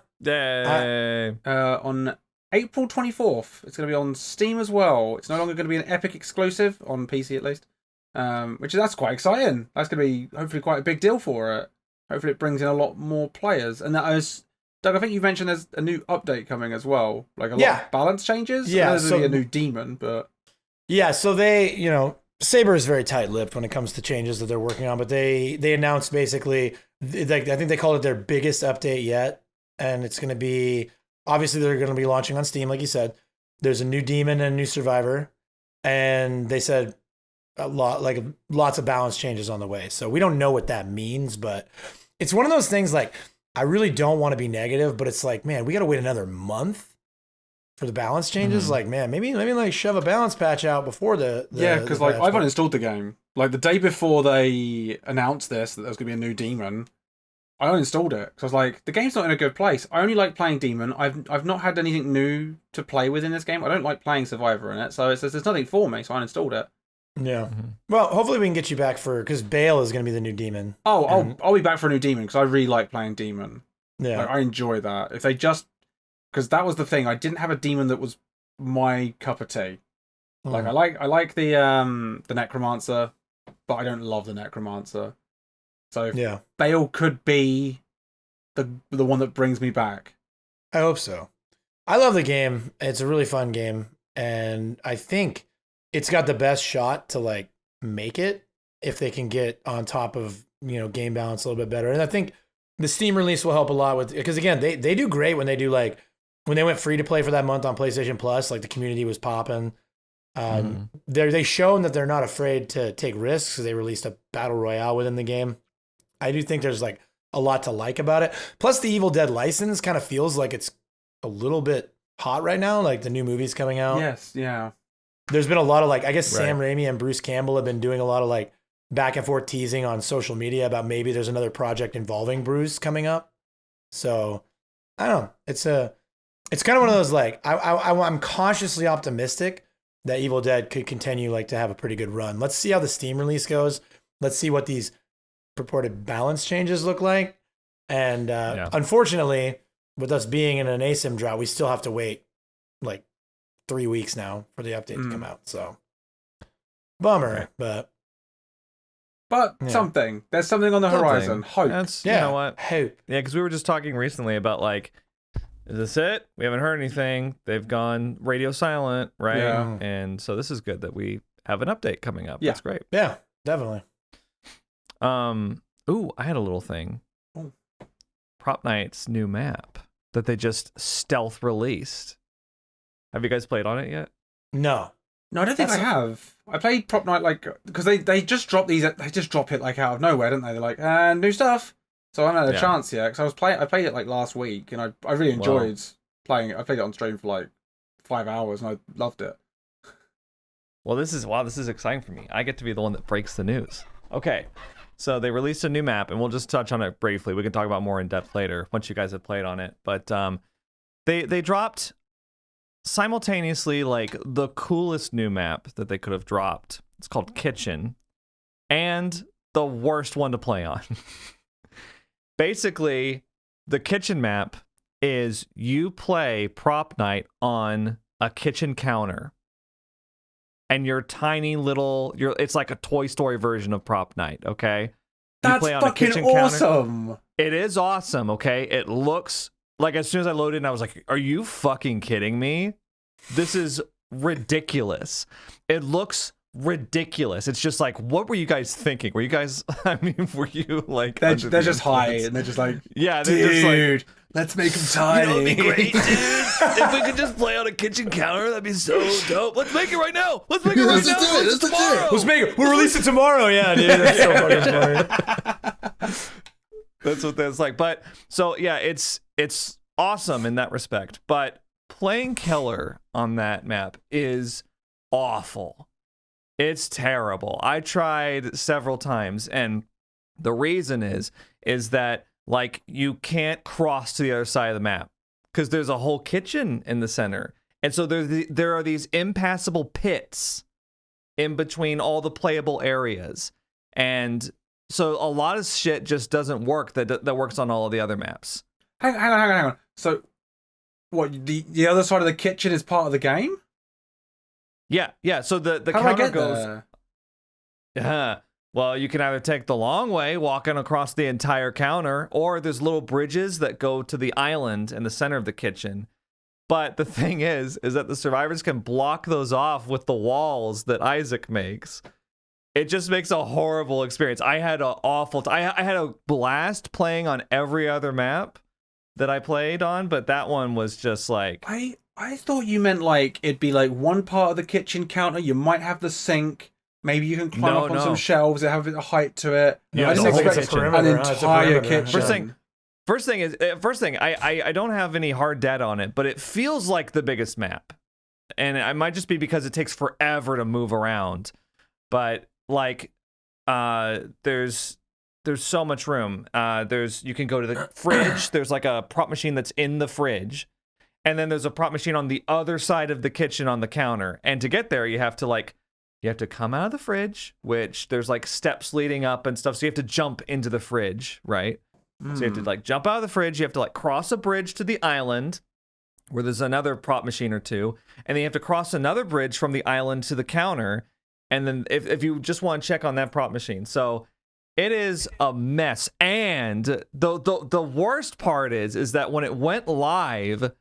On April 24th. It's going to be on Steam as well. It's no longer going to be an Epic exclusive, on PC at least. That's quite exciting. That's going to be hopefully quite a big deal for it. Hopefully it brings in a lot more players. And that is, Doug, I think you mentioned there's a new update coming as well. Like a lot of balance changes. Yeah. There's only a new demon, but... Yeah, so they, Saber is very tight-lipped when it comes to changes that they're working on, but they announced basically, I think they called it their biggest update yet, and it's going to be, obviously they're going to be launching on Steam, like you said. There's a new demon and a new survivor, and they said lots of balance changes on the way. So we don't know what that means, but it's one of those things like, I really don't want to be negative, but it's like, man, we got to wait another month for the balance changes. Like, man, maybe like shove a balance patch out before the because like I've uninstalled the game like the day before they announced this that there was gonna be a new demon. I uninstalled it because I was like, the game's not in a good place. I only like playing Demon. I've not had anything new to play with in this game. I don't like playing Survivor in it, so there's nothing for me. So I uninstalled it. Yeah. Well, hopefully we can get you back because Bale is going to be the new demon. Oh, I'll be back for a new Demon because I really like playing Demon. Yeah. Like, I enjoy that. If they just because that was the thing, I didn't have a Demon that was my cup of tea. Like I like the Necromancer, but I don't love the Necromancer. So if Bale could be the one that brings me back. I hope so. I love the game. It's a really fun game, and I think it's got the best shot to like make it if they can get on top of, game balance a little bit better. And I think the Steam release will help a lot with, because again, they do great when they do like, when they went free to play for that month on PlayStation Plus, like the community was popping. They shown that they're not afraid to take risks. They released a battle royale within the game. I do think there's like a lot to like about it. Plus the Evil Dead license kind of feels like it's a little bit hot right now. Like the new movie's coming out. Yes. Yeah. There's been a lot of like, I guess Sam Raimi and Bruce Campbell have been doing a lot of like back and forth teasing on social media about maybe there's another project involving Bruce coming up. So I don't know. It's kind of one of those like, I'm cautiously optimistic that Evil Dead could continue like to have a pretty good run. Let's see how the Steam release goes. Let's see what these purported balance changes look like. And unfortunately, with us being in an ASIM drought, we still have to wait like 3 weeks now for the update to come out. So bummer, but something. There's something on the horizon. Hope. You know what? Hope. Yeah, because we were just talking recently about like, is this it? We haven't heard anything. They've gone radio silent, right? Yeah. And so this is good that we have an update coming up. Yeah. That's great. Yeah, definitely. Ooh, I had a little thing. Oh. Propnight's new map that they just stealth released. Have you guys played on it yet? No, I don't think I have. I played Propnight like because they just drop these. They just drop it like out of nowhere, don't they? They're like, new stuff. So I haven't had a chance yet because I played it like last week and I really enjoyed playing it. I played it on stream for like 5 hours and I loved it. Well, this is exciting for me. I get to be the one that breaks the news. Okay, so they released a new map and we'll just touch on it briefly. We can talk about more in depth later once you guys have played on it. But they dropped simultaneously like the coolest new map that they could have dropped. It's called Kitchen, and the worst one to play on. Basically, the kitchen map is you play Propnight on a kitchen counter. And your tiny little, it's like a Toy Story version of Propnight, okay? That's fucking awesome. Counter. It is awesome, okay? It looks like, as soon as I loaded in, I was like, are you fucking kidding me? This is ridiculous. It looks ridiculous. It's just like, what were you guys thinking? Were you guys, were you like, they're just high and they're just like, yeah, they're just like, let's make them tiny. It'd be great, dude. If we could just play on a kitchen counter, that'd be so dope. Let's make it right now. Let's make it right now. Let's tomorrow. Let's make it. We'll release it tomorrow. Yeah, dude. That's so fucking funny. That's what that's like. But so yeah, it's awesome in that respect. But playing Keller on that map is awful. It's terrible. I tried several times, and the reason is that like you can't cross to the other side of the map because there's a whole kitchen in the center, and so there are these impassable pits in between all the playable areas, and so a lot of shit just doesn't work that works on all of the other maps. Hang on. So, what the other side of the kitchen is part of the game? Yeah. So the How counter do I get goes. there? Well, you can either take the long way, walking across the entire counter, or there's little bridges that go to the island in the center of the kitchen. But the thing is that the survivors can block those off with the walls that Isaac makes. It just makes a horrible experience. I had an awful I had a blast playing on every other map that I played on, but that one was just like... I thought you meant like it'd be like one part of the kitchen counter. You might have the sink. Maybe you can climb up on some shelves that have a bit of height to it. Yeah, I didn't expect an entire kitchen. First thing, I don't have any hard data on it, but it feels like the biggest map, and it might just be because it takes forever to move around. But like, there's there's so much room. You can go to the fridge. There's like a prop machine that's in the fridge. And then there's a prop machine on the other side of the kitchen on the counter. And to get there, you have to come out of the fridge, which there's like steps leading up and stuff. So you have to jump into the fridge, right? So you have to like jump out of the fridge. You have to like cross a bridge to the island where there's another prop machine or two. And then you have to cross another bridge from the island to the counter. And then if you just want to check on that prop machine. So it is a mess. And the worst part is that when it went live,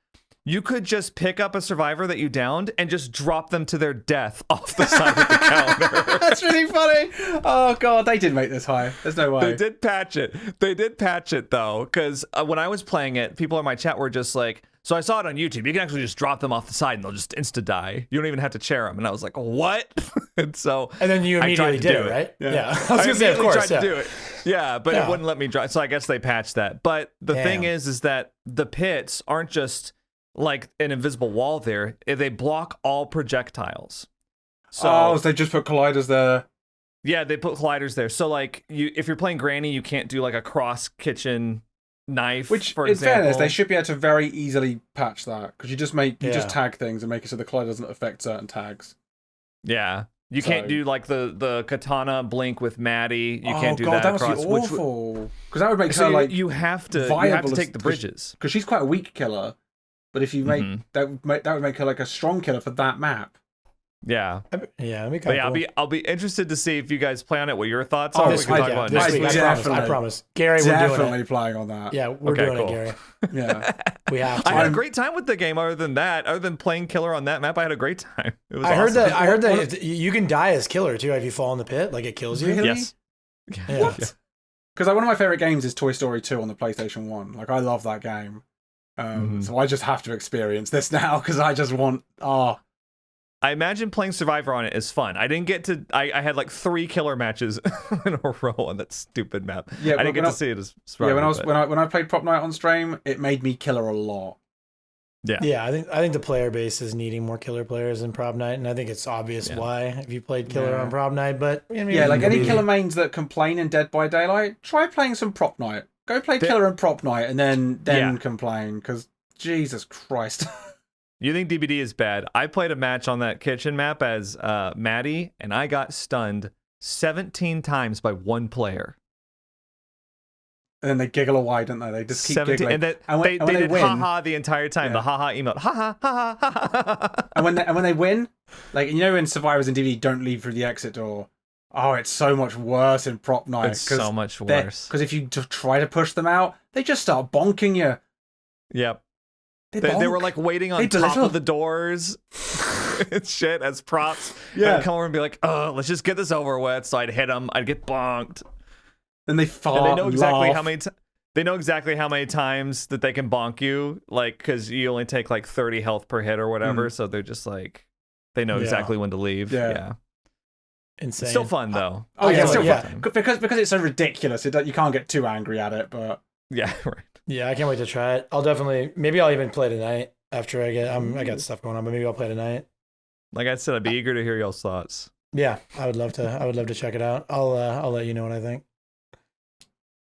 you could just pick up a survivor that you downed and just drop them to their death off the side of the counter. That's really funny. Oh god, they did make this high. There's no way. They did patch it though, because when I was playing it, people in my chat were just like, so I saw it on YouTube. You can actually just drop them off the side and they'll just insta die. You don't even have to chair them. And I was like, what? And then you immediately did it, right? Yeah. I was gonna say, of course, tried to do it. Yeah, but it wouldn't let me drive. So I guess they patched that. But the thing is that the pits aren't just like an invisible wall there. They block all projectiles. So they just put colliders there. Yeah, they put colliders there. So like if you're playing Granny, you can't do like a cross kitchen knife. Which, for example, in fairness, they should be able to very easily patch that because you just tag things and make it so the collider doesn't affect certain tags. Yeah. You can't do like the katana blink with Maddie. You can't do that. That must be awful. Because that would make her like you have to take the bridges because she's quite a weak killer. But if you make that would make her like a strong killer for that map. Yeah. Cool. I'll be interested to see if you guys play on it. What your thoughts are? This week, I promise. Gary, we're definitely playing on that. Yeah, we're doing it, Gary. Yeah, we have to. I had a great time with the game. Other than playing killer on that map, I had a great time. It was awesome. I heard that you can die as killer too if you fall in the pit. Like it kills you. Really? Yes. Yeah. What? Because one of my favorite games is Toy Story 2 on the PlayStation 1. Like I love that game. So I just have to experience this now because I just want. I imagine playing Survivor on it is fun. I didn't get to. I had like 3 killer matches in a row on that stupid map. Yeah, I didn't get to see it as Survivor. Yeah, when I played Propnight on stream, it made me killer a lot. Yeah. I think the player base is needing more killer players in Propnight, and I think it's obvious why if you played killer on Propnight. But like any killer mains that complain in Dead by Daylight, try playing some Propnight. Go play killer and Propnight, and then complain because Jesus Christ. You think DBD is bad? I played a match on that kitchen map as Maddie, and I got stunned 17 times by one player. And then they giggle away, don't they? They just keep giggling. And they did win, ha-ha the entire time. The ha-ha emote. Ha-ha, ha-ha, ha-ha. And when they win, like, when survivors in DBD don't leave through the exit door, it's so much worse in Propnight. It's so much worse. Because if you try to push them out, they just start bonking you. Yep. They were like waiting on top of the doors and shit as props. Yeah. I'd come over and be like, let's just get this over with. So I'd hit them. I'd get bonked. And they fall. And they know exactly how many. They know exactly how many times that they can bonk you, like because you only take like 30 health per hit or whatever. So they're just like, they know exactly when to leave. Yeah. Insane. It's still fun though. It's still fun because it's so ridiculous. You can't get too angry at it, but yeah, right. Yeah, I can't wait to try it. Maybe I'll even play tonight after I got stuff going on, but maybe I'll play tonight. Like I said, I'd be eager to hear y'all's thoughts. Yeah, I would love to check it out. I'll let you know what I think.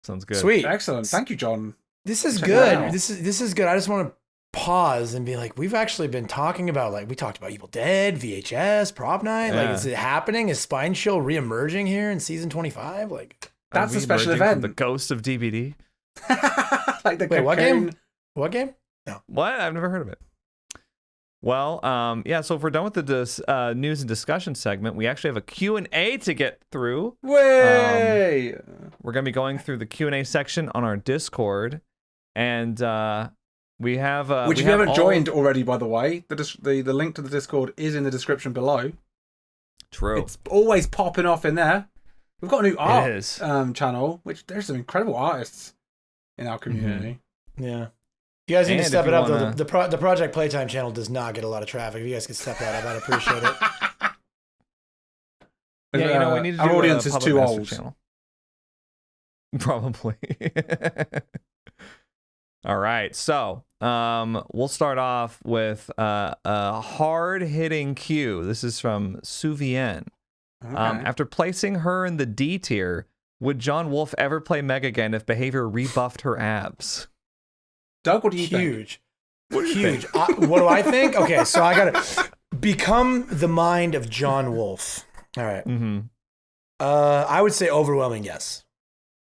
Sounds good. Sweet. Excellent. Thank you, John. This is good. This is good. I just want to pause and be like, we've actually been talking about, like, we talked about Evil Dead, VHS, Propnight. Yeah. Like, is it happening? Is Spine Chill reemerging here in season 25? Like, that's a special event. The ghost of DBD. Like the Wait, what game? What game? No. What? I've never heard of it. Well, so if we're done with the news and discussion segment, we actually have a Q&A to get through. Way! We're going to be going through the Q&A section on our Discord, and we have... Which if you haven't joined already, by the way, the link to the Discord is in the description below. True. It's always popping off in there. We've got a new art channel, which there's some incredible artists in our community. Mm-hmm. Yeah. You guys need to step it up. The Project Playtime channel does not get a lot of traffic. If you guys could step that up, I'd appreciate it. Yeah, we need to do our audience is too old. Channel. Probably. All right, so we'll start off with a hard-hitting cue. This is from Suvien. Okay. After placing her in the D tier, Would John Wolfe ever play Meg again if behavior rebuffed her abs? Doug, what do you think? Huge. Huge. What do I think? Okay, so I gotta become the mind of John Wolfe. All right. Mm-hmm. I would say overwhelming yes.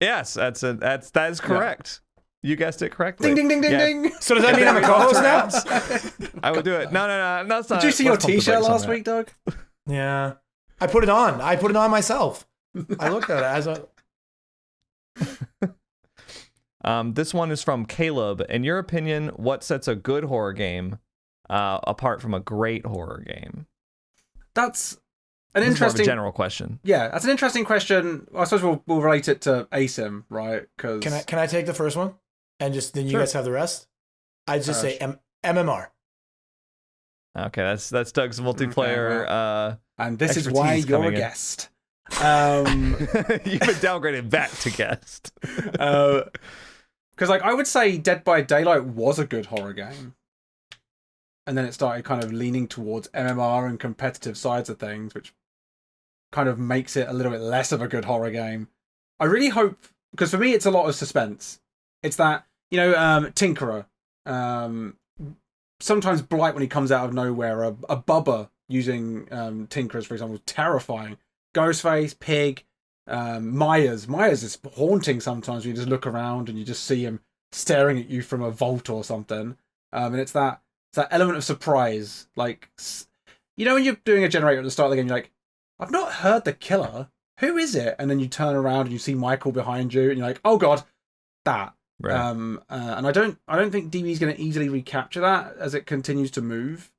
Yes, that is correct. You guessed it correctly. Ding, ding, ding, Yeah. ding, ding. So does that mean I'm a co-host now? I would do it. No, that's not. Did you see your let's pump the t-shirt brakes on last that. week, Doug? Yeah. I put it on. I put it on myself. I looked at it as a... This one is from Caleb. In your opinion, what sets a good horror game apart from a great horror game? That's an This is more of a interesting general question. Yeah, that's an interesting question. I suppose we'll relate it to ASIM, right? Because Can I take the first one? And just then you Sure. guys have the rest? I'd just say MMR. Okay, that's Doug's multiplayer. and this is why expertise you're a coming in. guest. You've been downgraded back to guest. Because I would say Dead by Daylight was a good horror game, and then it started kind of leaning towards MMR and competitive sides of things, which kind of makes it a little bit less of a good horror game. I really hope, because for me it's a lot of suspense. It's that, Tinkerer, sometimes Blight when he comes out of nowhere, a Bubba using Tinkerers, for example, is terrifying. Ghostface, Pig, Myers is haunting sometimes when you just look around and you just see him staring at you from a vault or something. And it's that element of surprise. Like, when you're doing a generator at the start of the game, you're like, I've not heard the killer. Who is it? And then you turn around and you see Michael behind you and you're like, oh God, that. Right. And I don't think DB is going to easily recapture that as it continues to move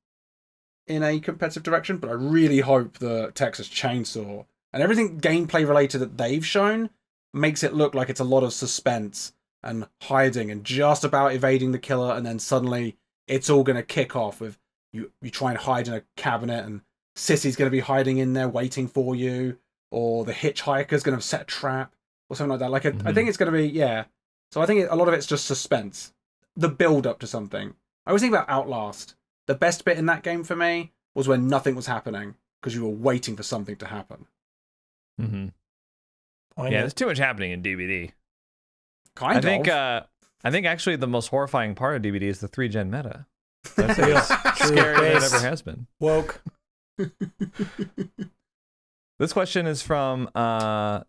in a competitive direction, but I really hope the Texas Chainsaw and everything gameplay related that they've shown makes it look like it's a lot of suspense and hiding and just about evading the killer, and then suddenly it's all going to kick off with you try and hide in a cabinet and Sissy's going to be hiding in there waiting for you, or the hitchhiker's going to set a trap or something like that. Like, I think it's going to be, yeah. So I think a lot of it's just suspense, the build up to something. I was thinking about Outlast. The best bit in that game for me was when nothing was happening because you were waiting for something to happen. Mm-hmm. Point Yeah, it. there's too much happening in DVD. I think. I think actually the most horrifying part of DVD is the 3-gen meta. That's Real. scarier than it Based. ever has been. Woke. This question is from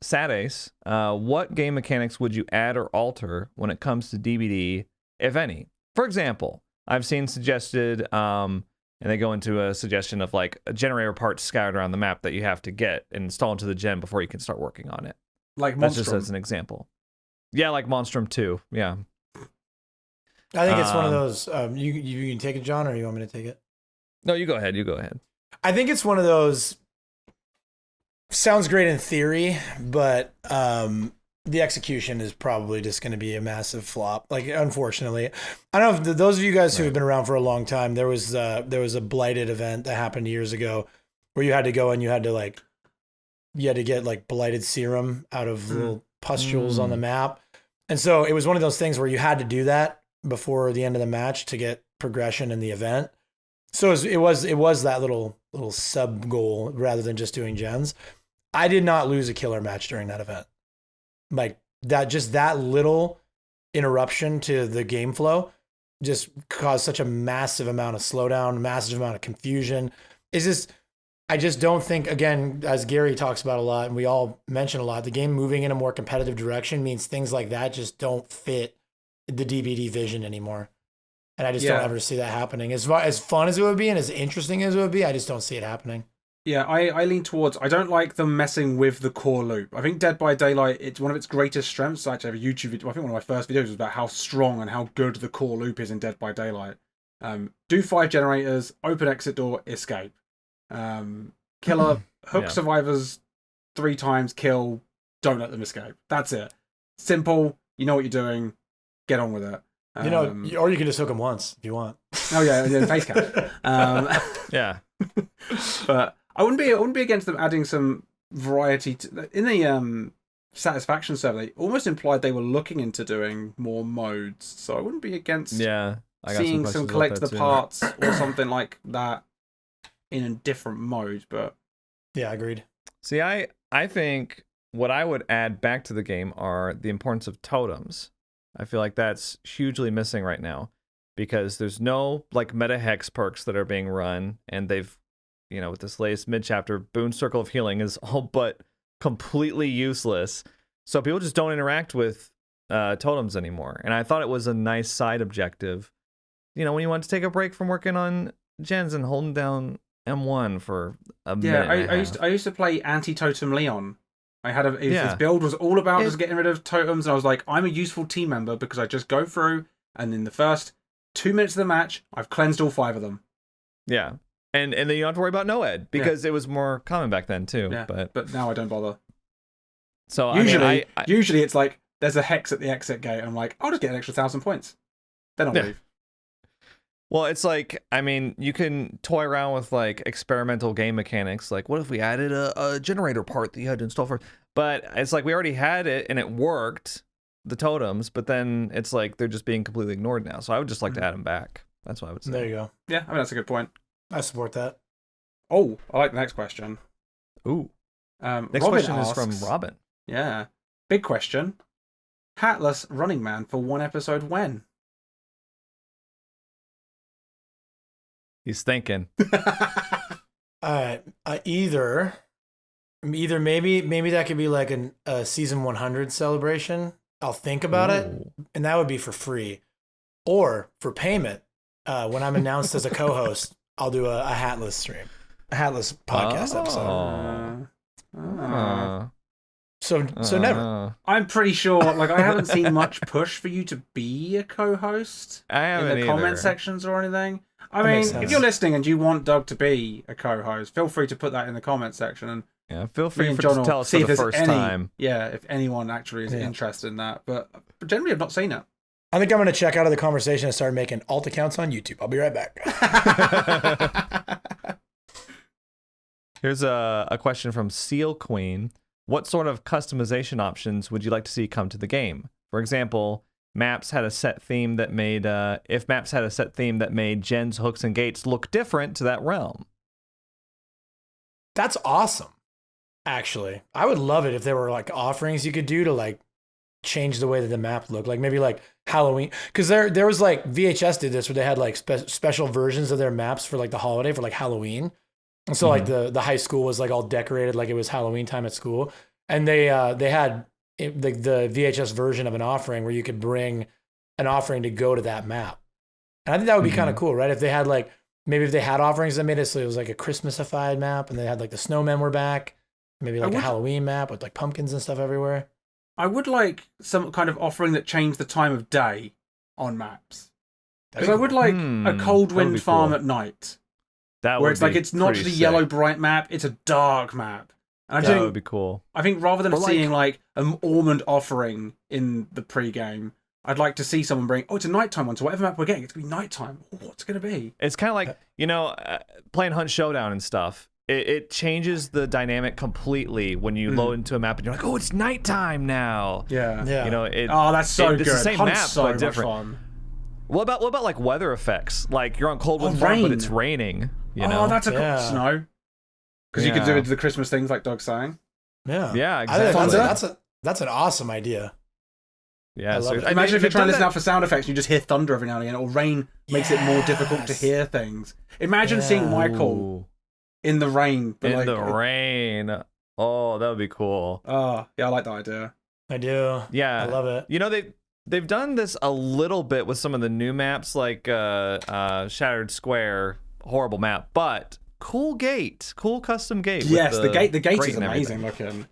Sadace. What game mechanics would you add or alter when it comes to DVD, if any? For example, I've seen suggested, and they go into a suggestion of like a generator parts scattered around the map that you have to get and install into the gen before you can start working on it. Like That's just Monstrum. as an example. Yeah, like Monstrum 2. Yeah. I think it's one of those. You can take it, John, or you want me to take it? No, you go ahead. You go ahead. I think it's one of those. Sounds great in theory, but the execution is probably just going to be a massive flop. Like, unfortunately, I don't know if those of you guys who have been around for a long time. There was a blighted event that happened years ago where you had to go and you had to get like blighted serum out of little pustules on the map, and so it was one of those things where you had to do that before the end of the match to get progression in the event. So it was that little sub goal rather than just doing gens. I did not lose a killer match during that event. Like that little interruption to the game flow just caused such a massive amount of slowdown, massive amount of confusion. I just don't think, again, as Gary talks about a lot and we all mention a lot, the game moving in a more competitive direction means things like that just don't fit the DVD vision anymore. And I just don't ever see that happening. As fun as it would be and as interesting as it would be, I just don't see it happening. Yeah, I lean towards, I don't like them messing with the core loop. I think Dead by Daylight, it's one of its greatest strengths. I actually have a YouTube video, I think one of my first videos was about how strong and how good the core loop is in Dead by Daylight. Do 5 generators, open exit door, escape. Killer, hook survivors 3 times, kill, don't let them escape. That's it. Simple, you know what you're doing, get on with it. Or you can just hook them once if you want. Oh yeah, face cap. Yeah. But I wouldn't be against them adding some variety in the satisfaction survey. They almost implied they were looking into doing more modes, so I wouldn't be against I got seeing some some questions collect about the that too. parts or something like that in a different mode. But Yeah, agreed. See, I think what I would add back to the game are the importance of totems. I feel like that's hugely missing right now because there's no like meta hex perks that are being run, and they've, with this latest mid chapter, Boon Circle of Healing is all but completely useless. So people just don't interact with totems anymore. And I thought it was a nice side objective. When you want to take a break from working on gens and holding down M1 for a minute. I used to play anti-totem Leon. I had his build was all about just getting rid of totems, and I was like, I'm a useful team member because I just go through, and in the first 2 minutes of the match, I've cleansed all 5 of them. Yeah, and then you don't have to worry about Noed because it was more common back then too. Yeah, but now I don't bother. So usually it's like there's a hex at the exit gate, and I'm like, I'll just get an extra 1,000 points. Then I'll leave. Well, it's like, you can toy around with like experimental game mechanics. Like, what if we added a generator part that you had to install first? But it's like we already had it and it worked, the totems, but then it's like they're just being completely ignored now. So I would just like to add them back. That's what I would say. There you go. Yeah, I mean, that's a good point. I support that. Oh, I like the next question. Ooh. Next Robin question asks, is from Robin. Yeah. Big question. Hatless Running Man for 1 episode when? He's thinking. Either maybe that could be like a season 100 celebration. I'll think about it, and that would be for free, or for payment. When I'm announced as a co-host, I'll do a hatless stream, a hatless podcast episode. So never. I'm pretty sure. Like, I haven't seen much push for you to be a co-host in the comment sections or anything. I mean, if you're listening and you want Doug to be a co-host, feel free to put that in the comment section, and feel free to tell us for the first time. Yeah, if anyone actually is interested in that, but generally I've not seen it. I think I'm going to check out of the conversation and start making alt accounts on YouTube. I'll be right back. Here's a question from Seal Queen. What sort of customization options would you like to see come to the game? For example, maps had a set theme that made gens, hooks, and gates look different to that realm. That's awesome. Actually, I would love it if there were like offerings you could do to like change the way that the map looked. Like maybe like Halloween, because there was like VHS did this where they had like special versions of their maps for like the holiday for like Halloween. And so like the high school was like all decorated like it was Halloween time at school, and they had the VHS version of an offering where you could bring an offering to go to that map. And I think that would be kind of cool, right? If they had like, maybe if they had offerings that made it so it was like a Christmasified map and they had like the snowmen were back, maybe like a Halloween map with like pumpkins and stuff everywhere. I would like some kind of offering that changed the time of day on maps. Because I would like a cold wind farm at night. Where it's like, it's not just a yellow bright map, it's a dark map. And that would be cool. I think rather than seeing like an almond offering in the pre-game, I'd like to see someone bring, it's a nighttime one, so whatever map we're getting, it's going to be nighttime. What's it going to be? It's kind of like, playing Hunt Showdown and stuff. It changes the dynamic completely when you load into a map and you're like, it's nighttime now. Yeah. That's so good. It's the same Hunt's map, so but different. Fun. What about like weather effects? Like you're on cold wind farm, but it's raining. That's a cool snow. Because you could do the Christmas things like Doug's saying. Yeah, exactly. That's an awesome idea. Yeah, imagine if you're trying to listen out for sound effects and you just hear thunder every now and again, or rain makes it more difficult to hear things. Imagine seeing Michael in the rain. Rain. Oh, that would be cool. Oh, yeah, I like that idea. I do. Yeah. I love it. They've done this a little bit with some of the new maps, like Shattered Square, horrible map, but cool custom gate. Yes, the gate is amazing looking.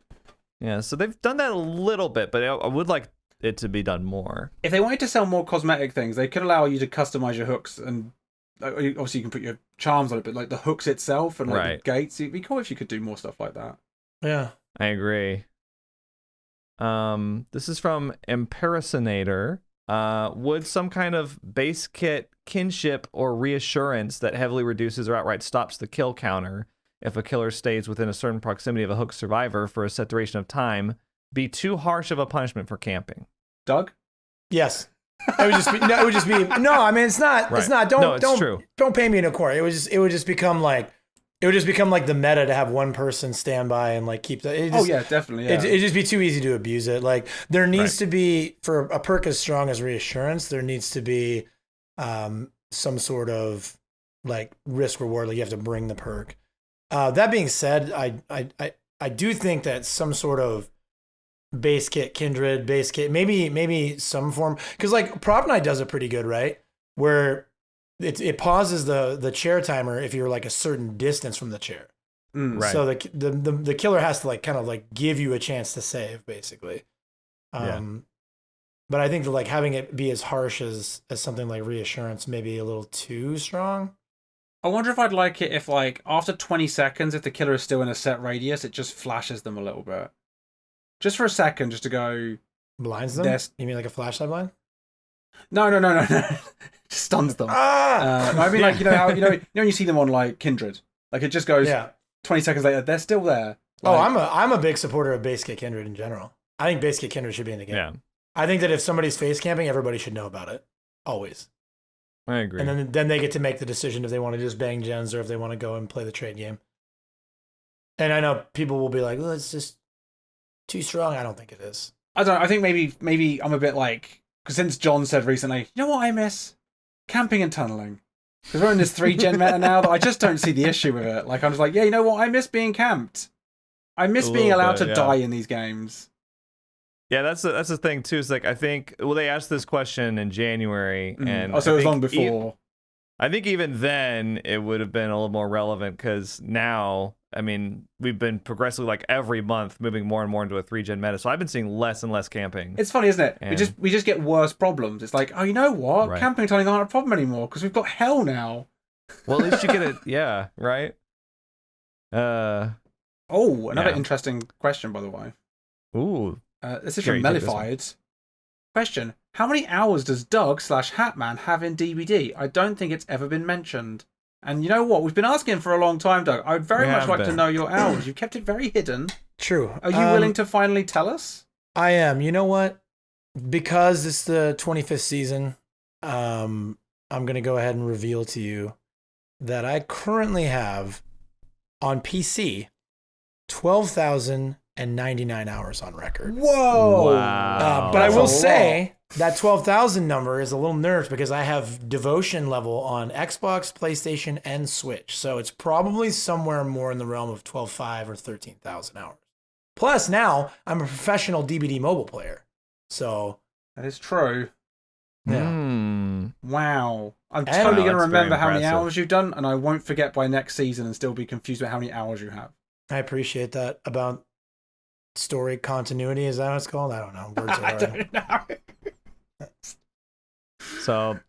Yeah, so they've done that a little bit, but I would like it to be done more. If they wanted to sell more cosmetic things, they could allow you to customize your hooks, and obviously you can put your charms on it, but like the hooks itself and like the gates, it'd be cool if you could do more stuff like that. Yeah, I agree. This is from Impersonator. Would some kind of base kit kinship or reassurance that heavily reduces or outright stops the kill counter if a killer stays within a certain proximity of a hook survivor for a set duration of time be too harsh of a punishment for camping? Doug? Yes. It would just be no, I mean it's not. Right. It's not. Don't true. Don't pay me in a court. It would just become like it would just become like the meta to have one person stand by and like keep the. Oh yeah, definitely. Yeah. It'd just be too easy to abuse it. Like there needs to be, for a perk as strong as reassurance, there needs to be some sort of like risk reward. Like you have to bring the perk. That being said, I do think that some sort of base kit, kindred, base kit, maybe some form, because like Propnight does it pretty good, right? Where it pauses the chair timer if you're like a certain distance from the chair. Right. So the killer has to like kind of like give you a chance to save, basically. But I think that like having it be as harsh as something like reassurance may be a little too strong. I wonder if I'd like it if like after 20 seconds, if the killer is still in a set radius, it just flashes them a little bit. Just for a second, just to go blinds them. You mean like a flashlight blind? No. Just stuns them. I mean, like you know when you see them on like Kindred, like it just goes 20 seconds later, they're still there. Like, I'm a big supporter of base kit Kindred in general. I think base kit Kindred should be in the game. Yeah. I think that if somebody's face camping, everybody should know about it. Always. I agree. And then they get to make the decision if they want to just bang gens or if they want to go and play the trade game. And I know people will be like, well, it's just too strong. I don't think it is. I don't know. I think maybe I'm a bit like, because since John said recently, you know what I miss? Camping and tunneling. Because we're in this 3-gen meta now that I just don't see the issue with it. Like, I'm just like, yeah, you know what? I miss being camped. I miss being allowed to die in these games. Yeah, that's the thing too. It's like I think they asked this question in January, and so it was long before. I think even then it would have been a little more relevant because now, I mean, we've been progressively like every month moving more and more into a 3-gen meta. So I've been seeing less and less camping. It's funny, isn't it? And we just get worse problems. It's like, oh, you know what? Right. Camping and tunneling aren't a problem anymore because we've got hell now. Well, at least you get it. Yeah, right. Another interesting question, by the way. Ooh. This is from Mellified. Question: how many hours does Doug/Hatman have in DBD? I don't think it's ever been mentioned. And you know what? We've been asking for a long time, Doug. I would very much like to know your hours. You've kept it very hidden. True. Are you willing to finally tell us? I am. You know what? Because it's the 25th season, I'm going to go ahead and reveal to you that I currently have on PC 12,099 hours on record. Whoa! Wow. But I will say that 12,000 number is a little nerfed because I have devotion level on Xbox, PlayStation, and Switch. So it's probably somewhere more in the realm of 12,500 or 13,000 hours. Plus now I'm a professional DBD mobile player. So that is true. Yeah. Wow. I'm totally going to remember how many impressive. hours you've done, and I won't forget by next season and still be confused about how many hours you have. I appreciate that about story continuity. Is that what it's called? I don't know. Words are I hard. don't know. So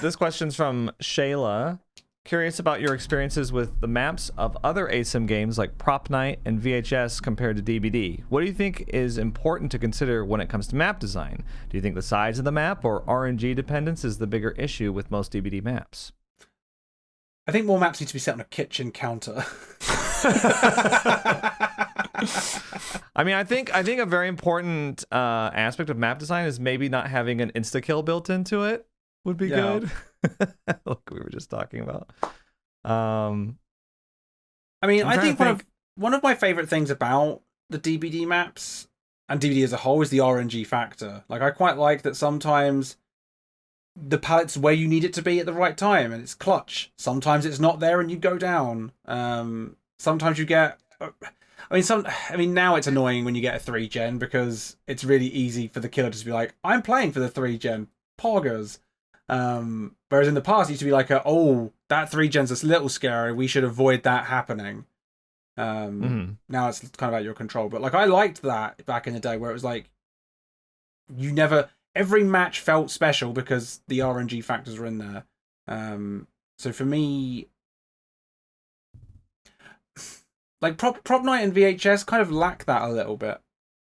this question's from Shayla. Curious about your experiences with the maps of other ASIM games like Propnight and VHS compared to DBD. What do you think is important to consider when it comes to map design? Do you think the size of the map or RNG dependence is the bigger issue with most DBD maps? I think more maps need to be set on a kitchen counter. I mean, I think a very important aspect of map design is maybe not having an insta kill built into it would be good. Look, we were just talking about. I mean, I think one of my favorite things about the DBD maps and DBD as a whole is the RNG factor. Like, I quite like that sometimes the palette's where you need it to be at the right time, and it's clutch. Sometimes it's not there, and you go down. Sometimes you get. I mean, now it's annoying when you get a 3-gen because it's really easy for the killer to just be like, "I'm playing for the 3-gen poggers." Whereas in the past, it used to be like, that 3-gen's a little scary. We should avoid that happening. Now it's kind of out of your control. But like, I liked that back in the day where it was like, every match felt special because the RNG factors were in there. So for me, like Propnight and VHS kind of lack that a little bit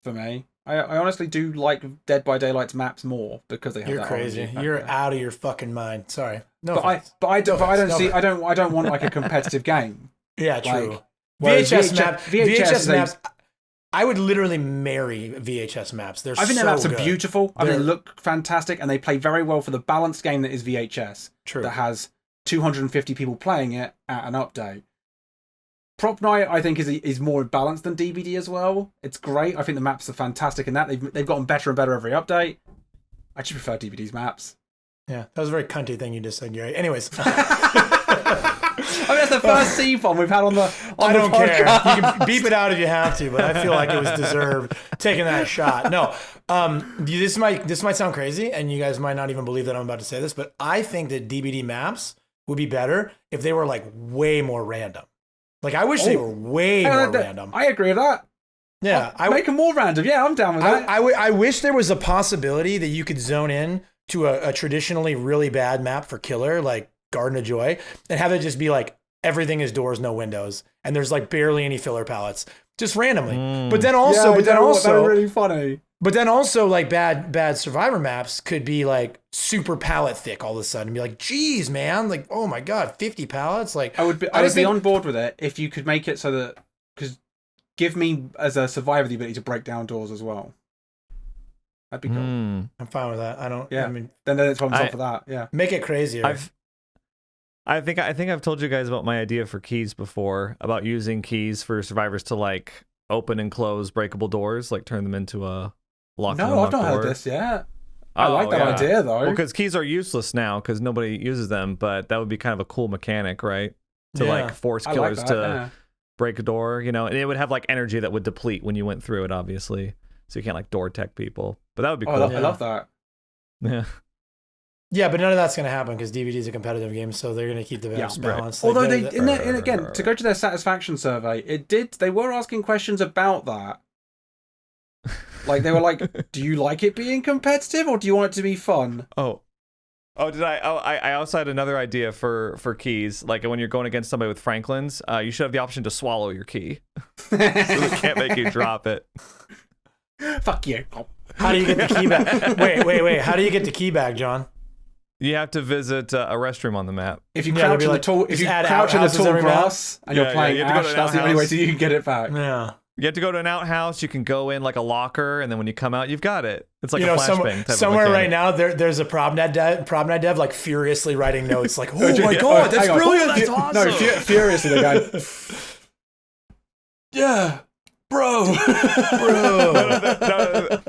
for me. I honestly do like Dead by Daylight's maps more because they have You're that crazy. RNG factor. You're out of your fucking mind. Sorry. No But offense. I don't want like a competitive game. Yeah, true. Like, VHS maps. I would literally marry VHS maps. I think their maps are beautiful. I mean, they look fantastic, and they play very well for the balanced game that is VHS. True. That has 250 people playing it at an update. Propnight, I think, is more balanced than DBD as well. It's great. I think the maps are fantastic in that. They've gotten better and better every update. I just prefer DBD's maps. Yeah, that was a very cunty thing you just said, Gary. Anyways. I mean, that's the first C-bomb we've had on the I don't podcast. care. You can beep it out if you have to, but I feel like it was deserved taking that shot. No, this might sound crazy, and you guys might not even believe that I'm about to say this, but I think that DBD maps would be better if they were like way more random. Like I wish they were way more random. I agree with that. Yeah, make them more random. Yeah, I'm down with that. I wish there was a possibility that you could zone in to a traditionally really bad map for killer, like Garden of Joy, and have it just be like everything is doors, no windows, and there's like barely any filler palettes, just randomly. But then also, they're really funny. But then also, like bad survivor maps could be like super palette thick all of a sudden, and be like, geez, man, like oh my god, 50 palettes. Like I would be on board with it if you could make it so that give me as a survivor the ability to break down doors as well. That'd be cool. I'm fine with that. Yeah. I mean, then it's on top of that. Yeah. Make it crazier. I think I've told you guys about my idea for keys before, about using keys for survivors to like open and close breakable doors, like turn them into a lock. No, I've not heard this yet. I like that idea though. Well, because keys are useless now because nobody uses them, but that would be kind of a cool mechanic, right? To like force killers to break a door, you know, and it would have like energy that would deplete when you went through it, obviously. So you can't like door tech people, but that would be cool. I love that. Yeah. Yeah, but none of that's going to happen because DVD is a competitive game, so they're going to keep the balance. Right. Although again, to go to their satisfaction survey, they were asking questions about that. Like they were like, "Do you like it being competitive, or do you want it to be fun?" Did I? I also had another idea for keys. Like when you're going against somebody with Franklin's, you should have the option to swallow your key, so they can't make you drop it. Fuck you. How do you get the key back? Wait. How do you get the key back, John? You have to visit a restroom on the map. If you crouch in the tall, grass and you're playing Ash, that's the only way you can get it back. Yeah. You have to go to an outhouse. You can go in like a locker, and then when you come out, you've got it. It's like a flashbang type somewhere of right now. There's a Propnight dev like furiously writing notes like, "Oh my god, that's brilliant! That's awesome!" No, furiously they're going, "Yeah, bro."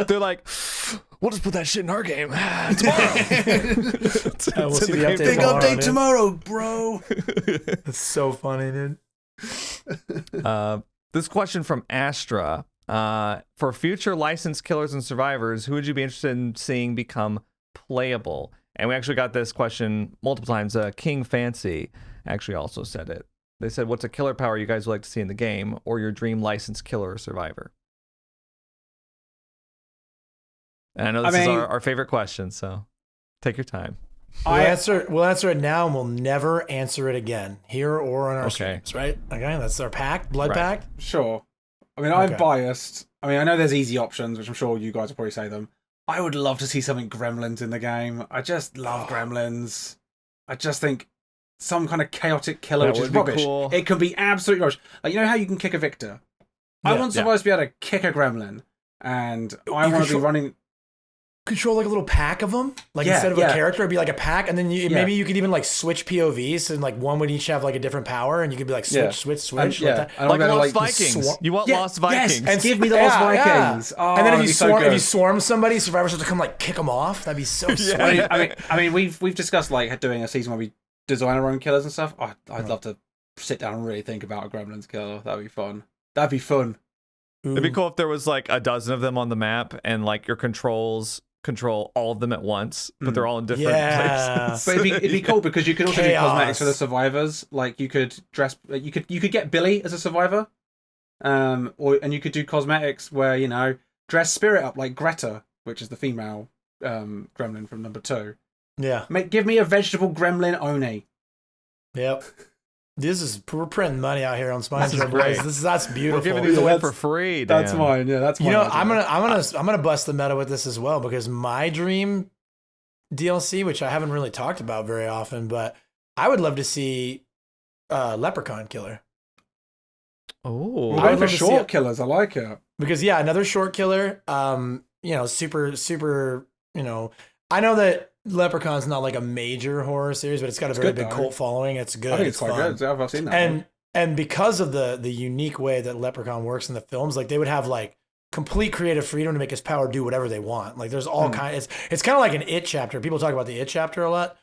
They're like, "We'll just put that shit in our game tomorrow." We'll see the big update tomorrow, bro. That's so funny, dude. This question from Astra. For future licensed killers and survivors, who would you be interested in seeing become playable? And we actually got this question multiple times. King Fancy actually also said it. They said, what's a killer power you guys would like to see in the game, or your dream licensed killer or survivor? And I know this is our favorite question, so take your time. We'll answer it now, and we'll never answer it again, here or on our streams, right? Okay, that's our pact, blood pact. Sure. I mean, I'm biased. I mean, I know there's easy options, which I'm sure you guys will probably say them. I would love to see something Gremlins in the game. I just love Gremlins. I just think some kind of chaotic killer, which is rubbish. Cool. It can be absolutely rubbish. Like, you know how you can kick a Victor? I want survivors to be able to kick a Gremlin, and I want to be running. Control like a little pack of them, like instead of a character, it'd be like a pack, and then maybe you could even like switch POVs, and like one would each have like a different power, and you could be like switch. Like Lost Vikings. You want Lost Vikings? And give me the Lost Vikings. Oh, and then if you swarm somebody, survivors have to come like kick them off. That'd be so sweet. I mean, we've discussed like doing a season where we design our own killers and stuff. I'd love to sit down and really think about a Gremlins killer. That'd be fun. That'd be fun. It'd be cool if there was like a dozen of them on the map, and like your controls control all of them at once, but they're all in different places. But it'd be cool because you could also do cosmetics for the survivors. Like you could you could get Billy as a survivor, and you could do cosmetics where dress Spirit up like Greta, which is the female gremlin from number 2. Yeah, give me a vegetable gremlin Oni. Yep. We're printing money out here on Sponsor Boys. That's beautiful. We're giving these away for free. Dan. That's mine. Yeah, that's mine. I'm gonna bust the meta with this as well, because my dream DLC, which I haven't really talked about very often, but I would love to see Leprechaun Killer. Oh, we're going for short killers. I like it because another short killer. Super. I know that Leprechaun's not like a major horror series, but it's got a very big cult following. It's good. I think it's quite good. I've seen that. And And because of the unique way that Leprechaun works in the films, like they would have like complete creative freedom to make his power do whatever they want. Like there's all kinds. It's kind of like an It chapter. People talk about the It chapter a lot.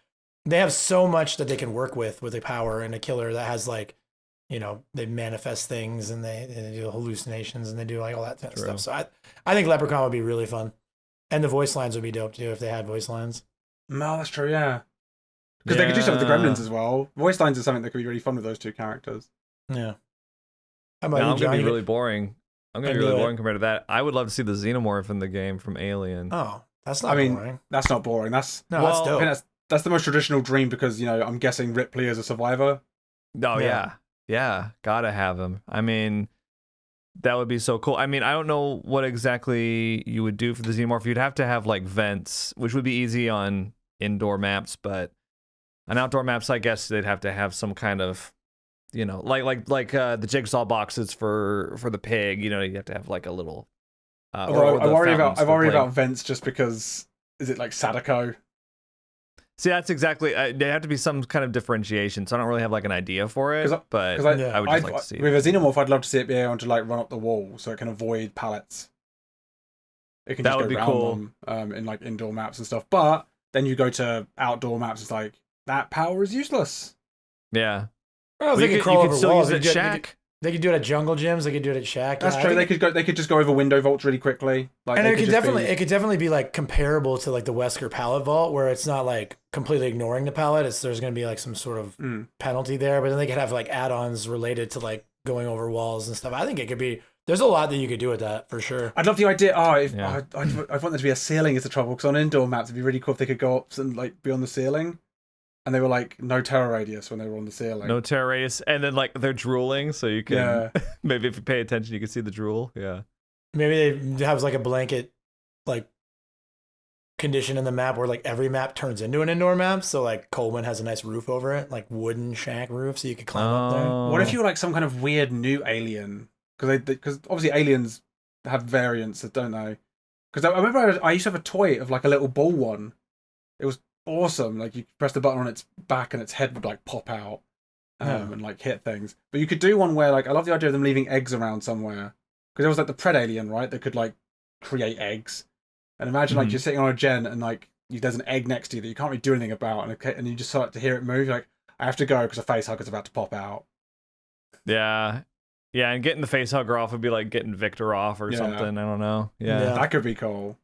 They have so much that they can work with a power and a killer that has like, you know, they manifest things and they do hallucinations and they do like all that kind of stuff. So I think Leprechaun would be really fun, and the voice lines would be dope too if they had voice lines. No, that's true. Yeah, because they could do something with the Gremlins as well. Voice lines is something that could be really fun with those two characters. Yeah. I'm gonna be really boring. I'm gonna be really boring compared to that. I would love to see the xenomorph in the game from Alien. Oh, that's not boring. That's not boring. That's that's dope. I think that's the most traditional dream because, you know, I'm guessing Ripley is a survivor. Oh yeah, gotta have him. I mean, that would be so cool. I mean, I don't know what exactly you would do for the xenomorph. You'd have to have like vents, which would be easy on indoor maps, but on outdoor maps, I guess they'd have to have some kind of, you know, like the jigsaw boxes for the pig. You know, you have to have like a little. I worry about vents just because is it like Sadako? See, that's exactly. They have to be some kind of differentiation, so I don't really have like an idea for it. But I would just like to see it. With a xenomorph, I'd love to see it be able to like run up the wall so it can avoid pallets. It can just go around them in like indoor maps and stuff. But then you go to outdoor maps, it's like that power is useless. Yeah. Well, they could crawl over walls. They could do it at jungle gyms. They could do it at Shaq. That's true. They could just go over window vaults really quickly. Like, and it could definitely be like comparable to like the Wesker pallet vault, where it's not like completely ignoring the pallet. There's going to be like some sort of penalty there, but then they could have like add-ons related to like going over walls and stuff. I think it could be. There's a lot that you could do with that for sure. I'd love the idea. I'd want there to be a ceiling is the trouble, because on indoor maps it'd be really cool if they could go up and like be on the ceiling. And they were like, no terror radius when they were on the ceiling. No terror radius. And then like they're drooling, so you can maybe if you pay attention you can see the drool. Yeah. Maybe they have like a blanket like condition in the map where like every map turns into an indoor map. So like Coleman has a nice roof over it, like wooden shack roof, so you could climb up there. What if you were like some kind of weird new alien? Because obviously aliens have variants, don't they? Because I remember I used to have a toy of like a little ball one. It was awesome. Like you press the button on its back and its head would like pop out and like hit things. But you could do one where like I love the idea of them leaving eggs around somewhere, because there was like the Pred alien, right, that could like create eggs. And imagine like you're sitting on a gen and like there's an egg next to you that you can't really do anything about, and you just start to hear it move. You're like, I have to go because a face hugger's about to pop out. Yeah, and getting the face hugger off would be like getting Victor off or something. I don't know. Yeah, that could be cool.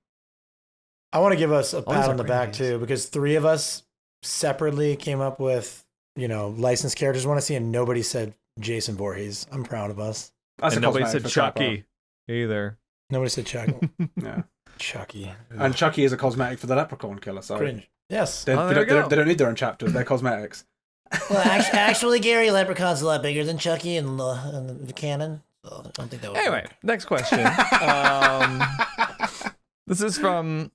I want to give us a pat on the back too, because 3 of us separately came up with, you know, licensed characters I want to see, and nobody said Jason Voorhees. I'm proud of us. And nobody said Chucky either. Nobody said Chucky. Yeah, Chucky. And Chucky is a cosmetic for the Leprechaun killer. So cringe. Yes. They don't need their own chapters. They're cosmetics. Well, actually, Gary, Leprechaun's a lot bigger than Chucky in the canon. So I don't think that would work. Next question. This is from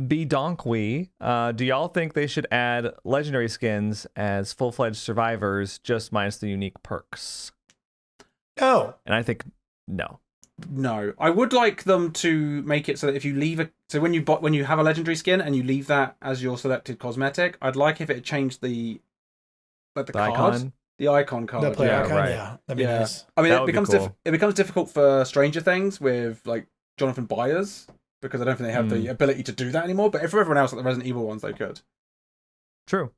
B Donkwe. Do y'all think they should add legendary skins as full-fledged survivors, just minus the unique perks? No. And I think no. No, I would like them to make it so that if you leave when you have a legendary skin and you leave that as your selected cosmetic, I'd like if it changed the icon, the icon card. The player icon, right? Yeah, that'd be nice. I mean, it becomes difficult for Stranger Things with like Jonathan Byers, because I don't think they have the ability to do that anymore. But for everyone else, like the Resident Evil ones, they could. True.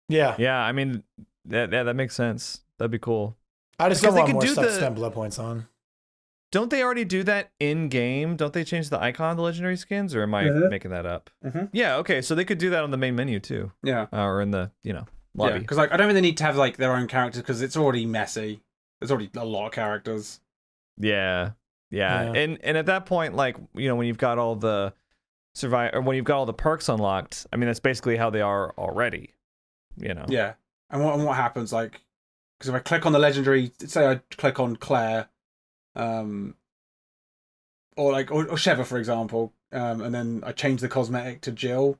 Yeah. Yeah. I mean, that makes sense. That'd be cool. I just don't want more stuff to spend blood points on. Don't they already do that in game? Don't they change the icon of the legendary skins, or am I making that up? Mm-hmm. Yeah. Okay. So they could do that on the main menu too. Yeah. Or in the lobby. Yeah. Because like I don't think they need to have like their own characters, because it's already messy. There's already a lot of characters. Yeah. And at that point, like, you know, when you've got all the when you've got all the perks unlocked, I mean, that's basically how they are already, you know. Yeah. And what happens, like, because if I click on the legendary, say I click on Claire, or Sheva, for example, and then I change the cosmetic to Jill.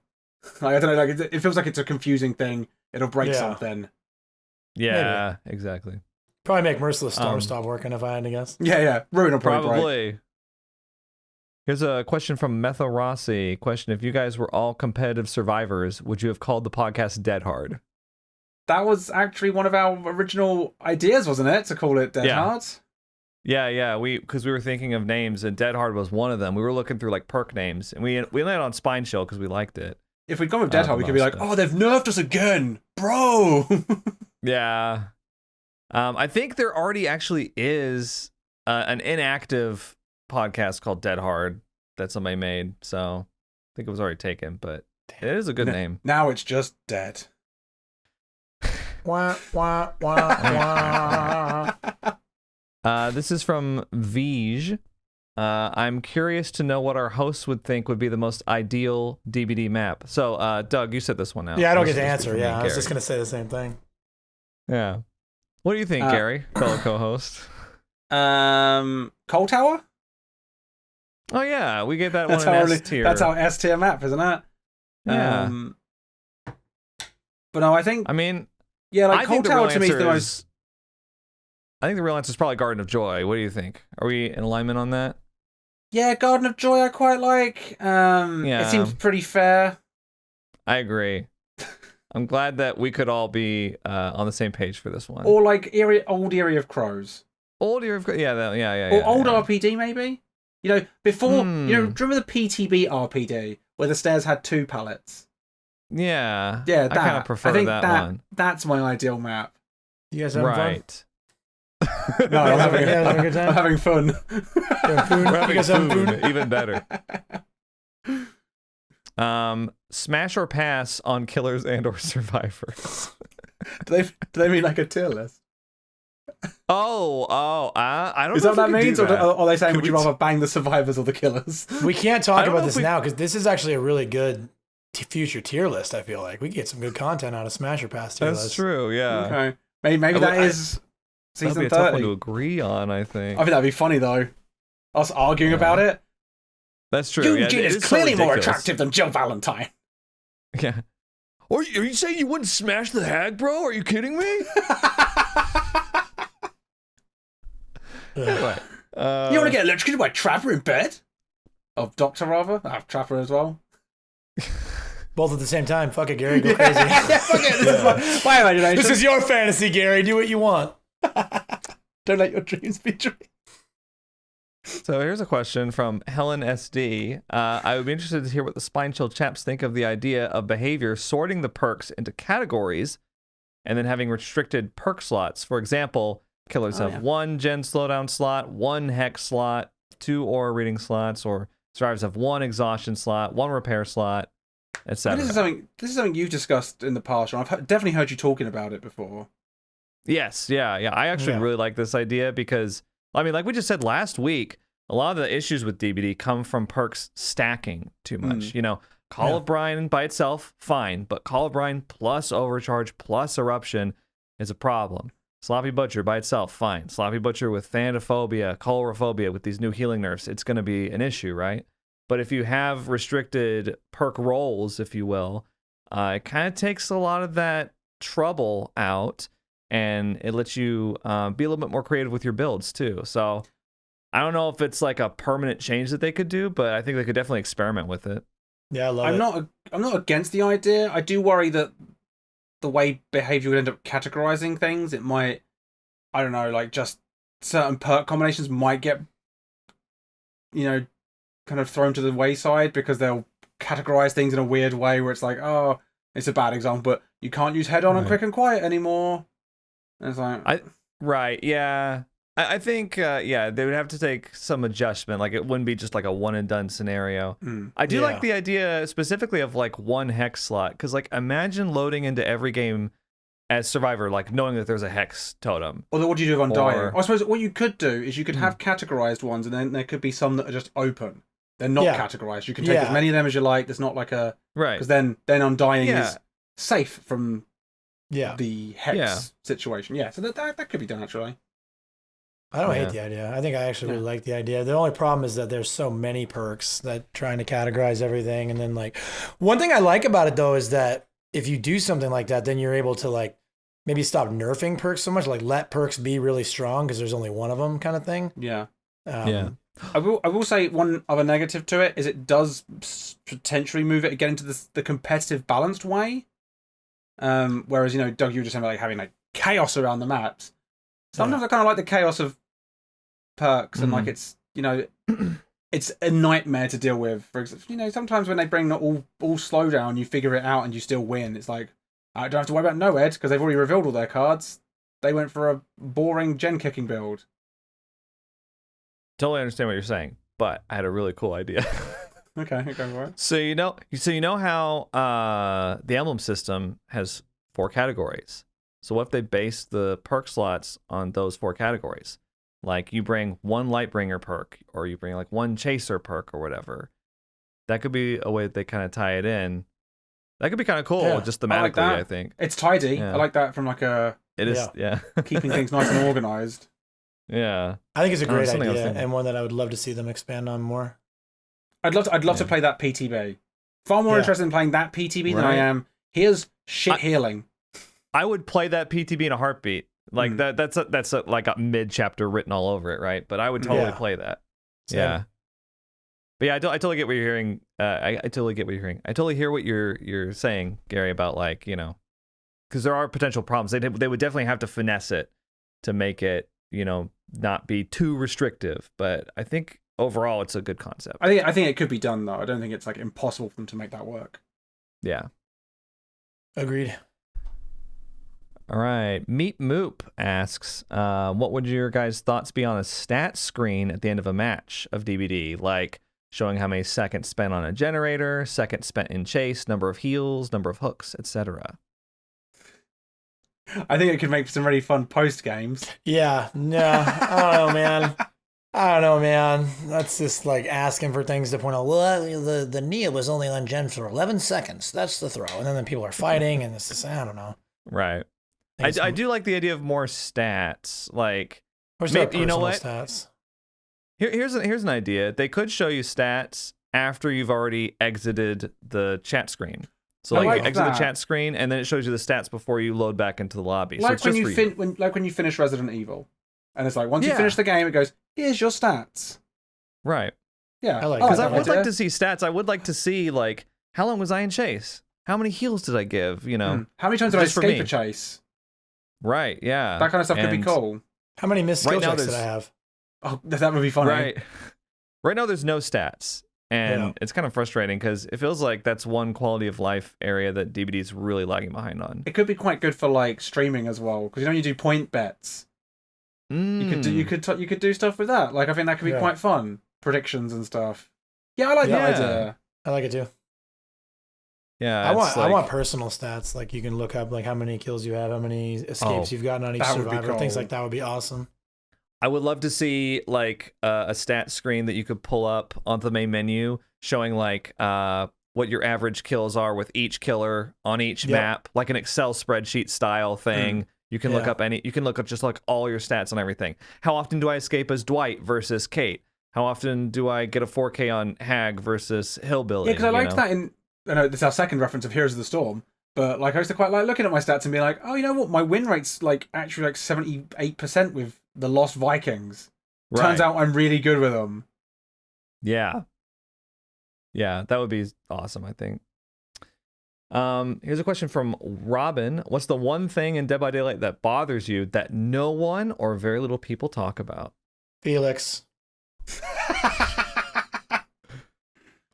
Like, I don't know, like it feels like it's a confusing thing. It'll break something. Yeah, exactly. Probably make Merciless Storm stop working if I had to guess. Yeah. Ruin will probably break. Here's a question from Metho Rossi. Question: if you guys were all competitive survivors, would you have called the podcast Dead Hard? that was actually one of our original ideas, wasn't it? To call it Dead Yeah. Hard. Yeah. Because we were thinking of names, and Dead Hard was one of them. We were looking through like perk names, and we landed on Spine Chill because we liked it. If we'd gone with Dead Hard, we could be like, oh, they've nerfed us again, bro. Yeah. I think there already actually is an inactive podcast called Dead Hard that somebody made. So I think it was already taken, but it is a good name. Now it's just dead. Wah, wah, wah, wah. This is from Vij. I'm curious to know what our hosts would think would be the most ideal DBD map. So, Doug, you said this one out. Yeah, I don't This get to is answer. from Yeah, I was Gary. just gonna say the same thing. Yeah. What do you think, Gary, fellow co-host? Coal Tower? Oh yeah, we gave that That's one our an S tier. That's our S tier map, isn't it? Yeah. But no, I think I mean, yeah, like I Coal think the Tower real to me is answer the most. I think the real answer is probably Garden of Joy. What do you think? Are we in alignment on that? Yeah, Garden of Joy I quite like. It seems pretty fair. I agree. I'm glad that we could all be on the same page for this one. Or like old Eerie of Crows. Old Year of yeah. Or old yeah. RPD maybe. You know, before do you remember the PTB RPD where the stairs had 2 pallets? Yeah. Yeah, I kind of prefer I think that one. That's my ideal map. You guys having Right. No, I'm having, Yeah, having a good time? I'm having fun. fun? We're You guys having having food? food, even better. Smash or pass on killers and or survivors. do they mean like a tier list? I don't Is know that if what that we can means? do Or that. are they saying, Could would you we rather bang the survivors or the killers? We can't I talk don't know about if this we- now because this is actually a really good future tier list. I feel like we could get some good content out of Smasher Pass tier That's list. true, yeah. Okay. Maybe that is That'd be season a tough one 30. to agree on, I think. I think that'd be funny though. Us arguing Yeah. about it. That's true. Yeah, Eugene it is so clearly more ridiculous. attractive than Jill Valentine. Yeah. Are you saying you wouldn't smash the hag, bro? Are you kidding me? Anyway, You want to get electrocuted by Trapper in bed? Oh, Doctor rather? I have Trapper as well. Both at the same time. Fuck it, Gary. Go crazy. Yeah, fuck it. This is my imagination. This is your fantasy, Gary. Do what you want. Don't let your dreams be dreams. So here's a question from Helen SD. I would be interested to hear what the Spine Chill chaps think of the idea of behavior sorting the perks into categories and then having restricted perk slots. For example, killers have 1 gen slowdown slot, 1 hex slot, 2 aura reading slots, or survivors have 1 exhaustion slot, 1 repair slot, etc. This is something you've discussed in the past, and I've definitely heard you talking about it before. Yes, yeah. I actually really like this idea because, I mean, like we just said last week, a lot of the issues with DBD come from perks stacking too much. You know, Call of Brine by itself, fine, but Call of Brine plus Overcharge plus Eruption is a problem. Sloppy Butcher by itself, fine. Sloppy Butcher with Thanaphobia, Colorophobia with these new healing nerfs, it's going to be an issue, right? But if you have restricted perk rolls, if you will, it kind of takes a lot of that trouble out, and it lets you be a little bit more creative with your builds too. So I don't know if it's like a permanent change that they could do, but I think they could definitely experiment with it. Yeah, I love it. I'm not against the idea. I do worry that the way behavior would end up categorizing things, it might, I don't know, like just certain perk combinations might get, you know, kind of thrown to the wayside because they'll categorize things in a weird way where it's like, oh, it's a bad example, but you can't use head on and quick and quiet anymore. And it's like, yeah. I think, they would have to take some adjustment. Like, it wouldn't be just like a one and done scenario. I do like the idea specifically of like 1 hex slot, because like imagine loading into every game as Survivor, like knowing that there's a hex totem. Although, what do you do with Undying? I suppose what you could do is you could have categorized ones, and then there could be some that are just open. They're not categorized. You can take as many of them as you like. There's not like a because then Undying is safe from the hex situation. Yeah, so that could be done actually. I don't hate the idea. I think I actually really like the idea. The only problem is that there's so many perks that trying to categorize everything. And then like one thing I like about it though is that if you do something like that, then you're able to like maybe stop nerfing perks so much, like let perks be really strong because there's only one of them kind of thing. Yeah. I will say one other negative to it is it does potentially move it again into the competitive balanced way. Whereas, Doug, you were just saying about, like, having like chaos around the maps. Sometimes I kind of like the chaos of perks, and like it's it's a nightmare to deal with. For example, sometimes when they bring all slowdown, you figure it out and you still win. It's like, I don't have to worry about no Ed because they've already revealed all their cards. They went for a boring gen kicking build. Totally understand what you're saying, but I had a really cool idea. Okay, go for it. So you know how the emblem system has 4 categories. So what if they base the perk slots on those 4 categories? Like you bring 1 Lightbringer perk, or you bring like 1 Chaser perk or whatever. That could be a way that they kind of tie it in. That could be kind of cool, just thematically, I think. It's tidy. Yeah. I like that from like a... It is, keeping things nice and organized. Yeah. I think it's a great idea, and one that I would love to see them expand on more. I'd love to play that PTB. Far more interested in playing that PTB than I am. Here's shit healing. I would play that PTB in a heartbeat. Like that's like a mid chapter written all over it, right? But I would totally play that. Same. Yeah. But yeah, I totally get what you're hearing. I totally get what you're hearing. I totally hear what you're saying, Gary, about like, because there are potential problems. They would definitely have to finesse it to make it, not be too restrictive. But I think overall it's a good concept. I think it could be done though. I don't think it's like impossible for them to make that work. Yeah. Agreed. All right. Meat Moop asks, what would your guys' thoughts be on a stat screen at the end of a match of DBD? Like showing how many seconds spent on a generator, seconds spent in chase, number of heals, number of hooks, etc. I think it could make some really fun post games. Yeah. No, I don't know, man. That's just like asking for things to point out. Well, the Nia was only on gen for 11 seconds. That's the throw. And then people are fighting, and it's just, I don't know. Right. I do like the idea of more stats. Like, maybe, you know what? Stats. Here's an idea. They could show you stats after you've already exited the chat screen. So like you exit the chat screen, and then it shows you the stats before you load back into the lobby. Like so when you finish Resident Evil, and it's like once you finish the game, it goes, here's your stats. Right. Yeah. I like because I would like to see stats. I would like to see like how long was I in chase? How many heals did I give? How many times did I escape a chase? Right. Yeah. That kind of stuff could be cool. How many missed skill checks did I have? Oh, that would be funny. Right. Right now, there's no stats. And it's kind of frustrating because it feels like that's one quality of life area that DBD is really lagging behind on. It could be quite good for like streaming as well, because you do point bets. You could do stuff with that. Like I think that could be quite fun. Predictions and stuff. Yeah, I like that idea. I like it too. Yeah, I want personal stats. Like you can look up like how many kills you have, how many escapes you've gotten on each survivor. Cool. Things like that would be awesome. I would love to see like a stat screen that you could pull up onto the main menu showing like what your average kills are with each killer on each map, like an Excel spreadsheet style thing. You can look up just like all your stats on everything. How often do I escape as Dwight versus Kate? How often do I get a 4K on Hag versus Hillbilly? Yeah, because I liked that I know this is our second reference of Heroes of the Storm, but like I used to quite like looking at my stats and being like, oh, you know what, my win rate's like actually like 78% with the Lost Vikings. Right. Turns out I'm really good with them. Yeah. Yeah, that would be awesome, I think. Here's a question from Robin. What's the one thing in Dead by Daylight that bothers you that no one or very little people talk about? Felix.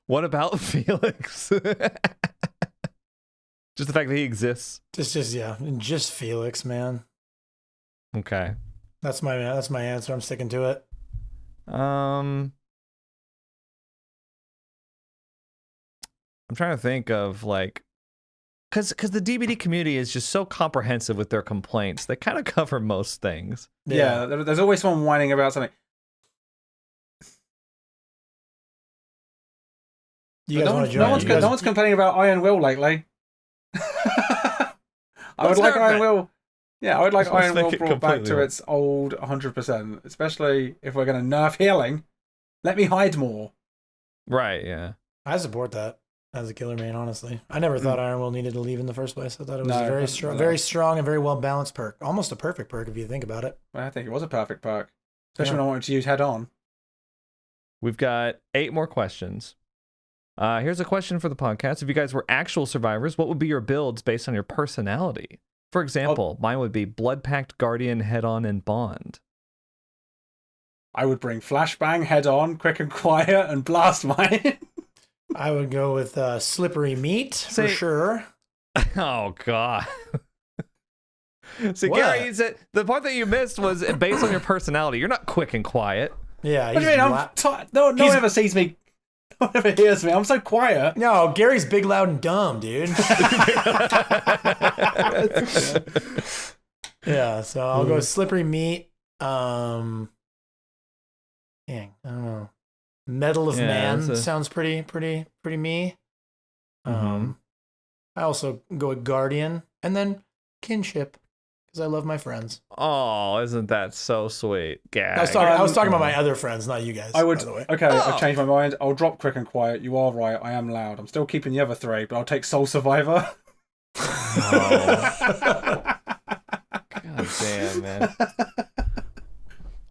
What about Felix? Just the fact that he exists. Just Felix, man. Okay. That's my answer. I'm sticking to it. I'm trying to think of like, because the DBD community is just so comprehensive with their complaints. They kind of cover most things. Yeah, there's always someone whining about something. No one's complaining about Iron Will lately. I would like Iron Will. Yeah, I would like Iron Will brought back to its old 100%, especially if we're going to nerf healing. Let me hide more. Right, yeah. I support that as a killer main, honestly. I never thought Iron Will needed to leave in the first place. I thought it was a very strong and very well balanced perk. Almost a perfect perk if you think about it. Well, I think it was a perfect perk, especially when I wanted to use head on. We've got 8 more questions. Here's a question for the podcast. If you guys were actual survivors, what would be your builds based on your personality? For example, mine would be Blood Pact, Guardian, Head On, and Bond. I would bring Flashbang, Head On, Quick and Quiet, and Blast Mine. I would go with Slippery Meat for sure. Oh, God. So, What? Gary, you said the part that you missed was based on your personality. You're not quick and quiet. Yeah. What do you mean? No one ever sees me. No one ever hears me. I'm so quiet. No, Gary's big, loud, and dumb, dude. Yeah, so I'll go Slippery Meat. Dang, I don't know. Medal of Man sounds pretty me. I also go with Guardian, and then Kinship, because I love my friends. Oh, isn't that so sweet? Gag. I was talking about my other friends, not you guys. I would. By the way. Okay, I've changed my mind. I'll drop Quick and Quiet. You are right. I am loud. I'm still keeping the other three, but I'll take Soul Survivor. Oh. God damn, man.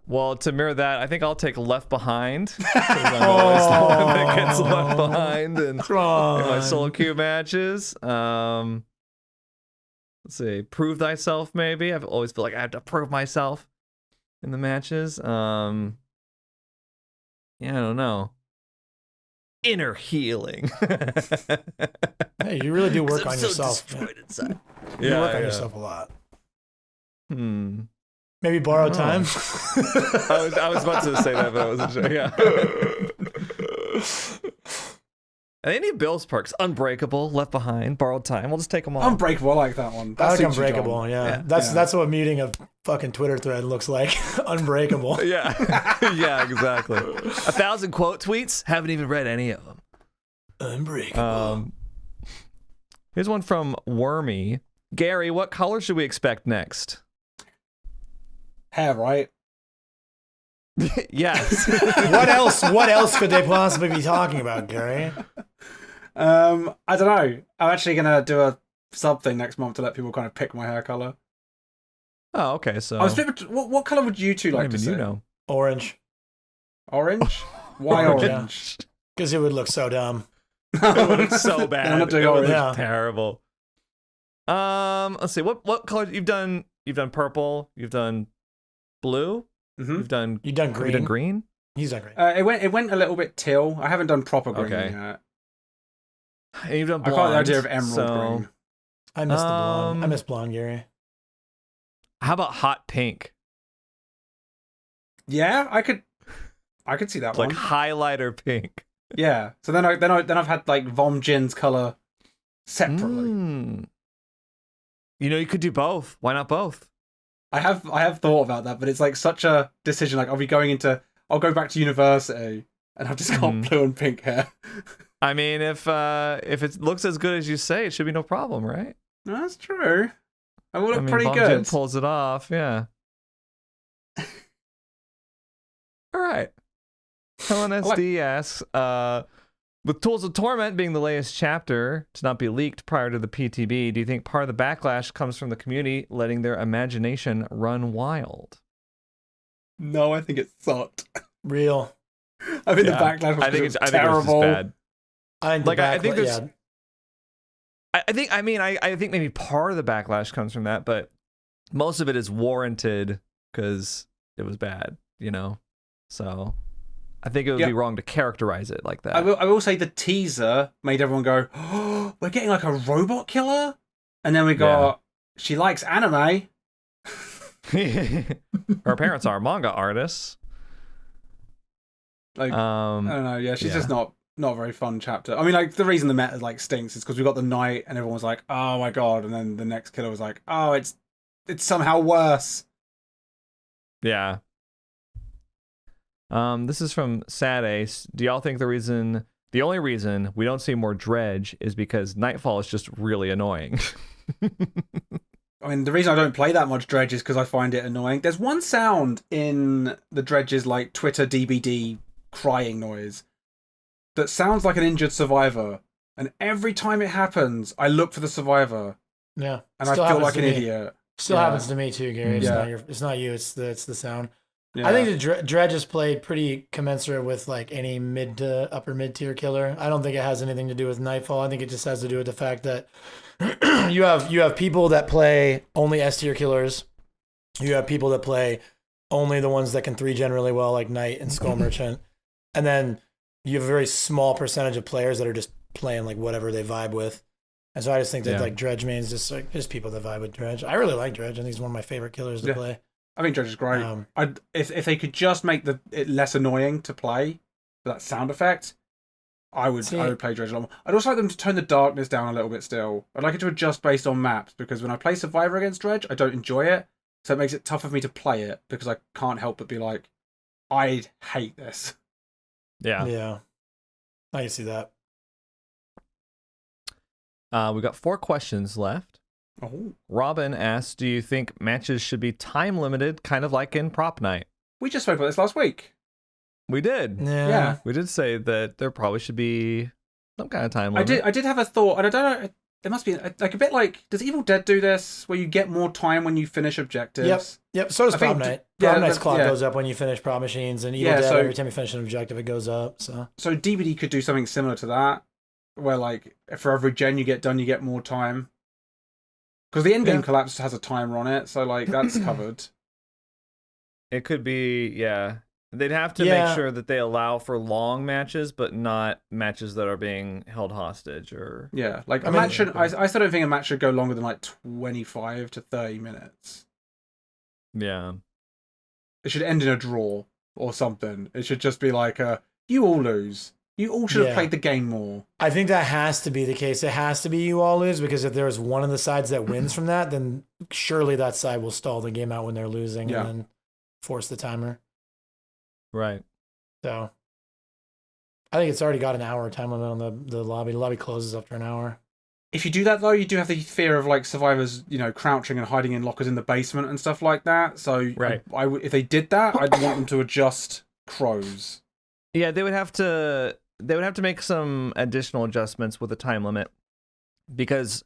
Well, to mirror that, I think I'll take Left Behind. 'Cause I'm always the one that gets left behind in my solo queue matches. Let's see. Prove Thyself, maybe. I've always felt like I have to prove myself in the matches. Yeah, I don't know. Inner healing. Hey, you really do work on yourself. Destroyed inside. You work on yourself a lot. Maybe Oh. borrow time. I was about to say that, but I wasn't sure. Yeah. And any Bill's perks: Unbreakable, Left Behind, Borrowed Time. We'll just take them all. Unbreakable, I like that one. I like suits you, Unbreakable, John. yeah. That's what muting a fucking Twitter thread looks like. Unbreakable. Yeah. Yeah, exactly. 1,000 quote tweets. Haven't even read any of them. Unbreakable. Here's one from Wormy. Gary, what color should we expect next? Hair, right? Yes. What else could they possibly be talking about, Gary? I don't know. I'm actually gonna do a sub thing next month to let people kind of pick my hair color. Oh, okay. So I was what color would you two like to see? you know. Orange. Orange? Why orange? Because it would look so dumb. It would look so bad. I'm not doing It would orange. look terrible. Let's see. What color you've done? You've done purple. You've done blue. Mm-hmm. You've done green. Have you done green? He's done green. It went a little bit teal. I haven't done proper green yet. And you've done I blonde. quite like the idea of emerald green. I miss the blonde. I miss blonde, Gary. How about hot pink? Yeah, I could see that Like one. highlighter pink. Yeah. So then I've had like Vom Jin's color separately. You know, you could do both. Why not both? I have thought about that, but it's like such a decision. Like, I'll go back to university and I've just got blue and pink hair. I mean, if it looks as good as you say, it should be no problem, right? No, that's true. I will look pretty Vom good. Jin pulls it off, yeah. All right. Helen SD asks, with Tools of Torment being the latest chapter to not be leaked prior to the PTB, do you think part of the backlash comes from the community letting their imagination run wild? No, I think it sucked. Real. I think the backlash was I think it's terrible. just bad. I think there's. I think maybe part of the backlash comes from that, but most of it is warranted because it was bad, you know? So I think it would be wrong to characterize it like that. I will say the teaser made everyone go, oh, we're getting like a robot killer? And then we got, she likes anime. Her parents are manga artists. Like, I don't know, yeah, she's just not a very fun chapter. I mean, like, the reason the meta like stinks is because we got the knight and everyone was like, oh my god, and then the next killer was like, oh, it's somehow worse. Yeah. This is from Sad Ace. Do y'all think the only reason we don't see more Dredge is because Nightfall is just really annoying? I mean, the reason I don't play that much Dredge is because I find it annoying. There's one sound in the Dredge's like Twitter DBD crying noise that sounds like an injured survivor, and every time it happens, I look for the survivor. Yeah, and I feel like an idiot. Still happens to me too, Gary. It's not you. It's the sound. I think the Dredge is played pretty commensurate with like any mid to upper mid tier killer. I don't think it has anything to do with Nightfall. I think it just has to do with the fact that you have people that play only S tier killers. You have people that play only the ones that can 3-gen really well, like Knight and Skull Merchant. And then you have a very small percentage of players that are just playing like whatever they vibe with. And so I just think that like Dredge mains just people that vibe with Dredge. I really like Dredge. I think he's one of my favorite killers to play. I think Dredge is great. If they could just make it less annoying to play for that sound effect, I would play Dredge a lot more. I'd also like them to tone the darkness down a little bit still. I'd like it to adjust based on maps, because when I play Survivor against Dredge, I don't enjoy it. So it makes it tough for me to play it, because I can't help but be like, I hate this. Yeah. Yeah. I can see that. We've got 4 questions left. Oh. Robin asks, do you think matches should be time limited, kind of like in Propnight? We just spoke about this last week. We did. Yeah. We did say that there probably should be some kind of time limit. I did have a thought, and I don't know. It must be like a bit like, does Evil Dead do this, where you get more time when you finish objectives? Yep. So does Propnight. Propnight's clock goes up when you finish Prop Machines, and Evil Dead, every time you finish an objective, it goes up. So DBD could do something similar to that, where like for every gen you get done, you get more time. Because the endgame collapse has a timer on it, so like that's covered. It could be, They'd have to make sure that they allow for long matches, but not matches that are being held hostage or. Yeah, like a match should. I still don't think a match should go longer than like 25 to 30 minutes. Yeah. It should end in a draw or something. It should just be like, you all lose. You all should have played the game more. I think that has to be the case. It has to be you all lose, because if there's one of the sides that wins from that, then surely that side will stall the game out when they're losing and then force the timer. Right. So I think it's already got an hour time limit on the lobby. The lobby closes after an hour. If you do that, though, you do have the fear of like survivors, crouching and hiding in lockers in the basement and stuff like that. So if they did that, I'd want them to adjust crows. Yeah, they would have to make some additional adjustments with the time limit, because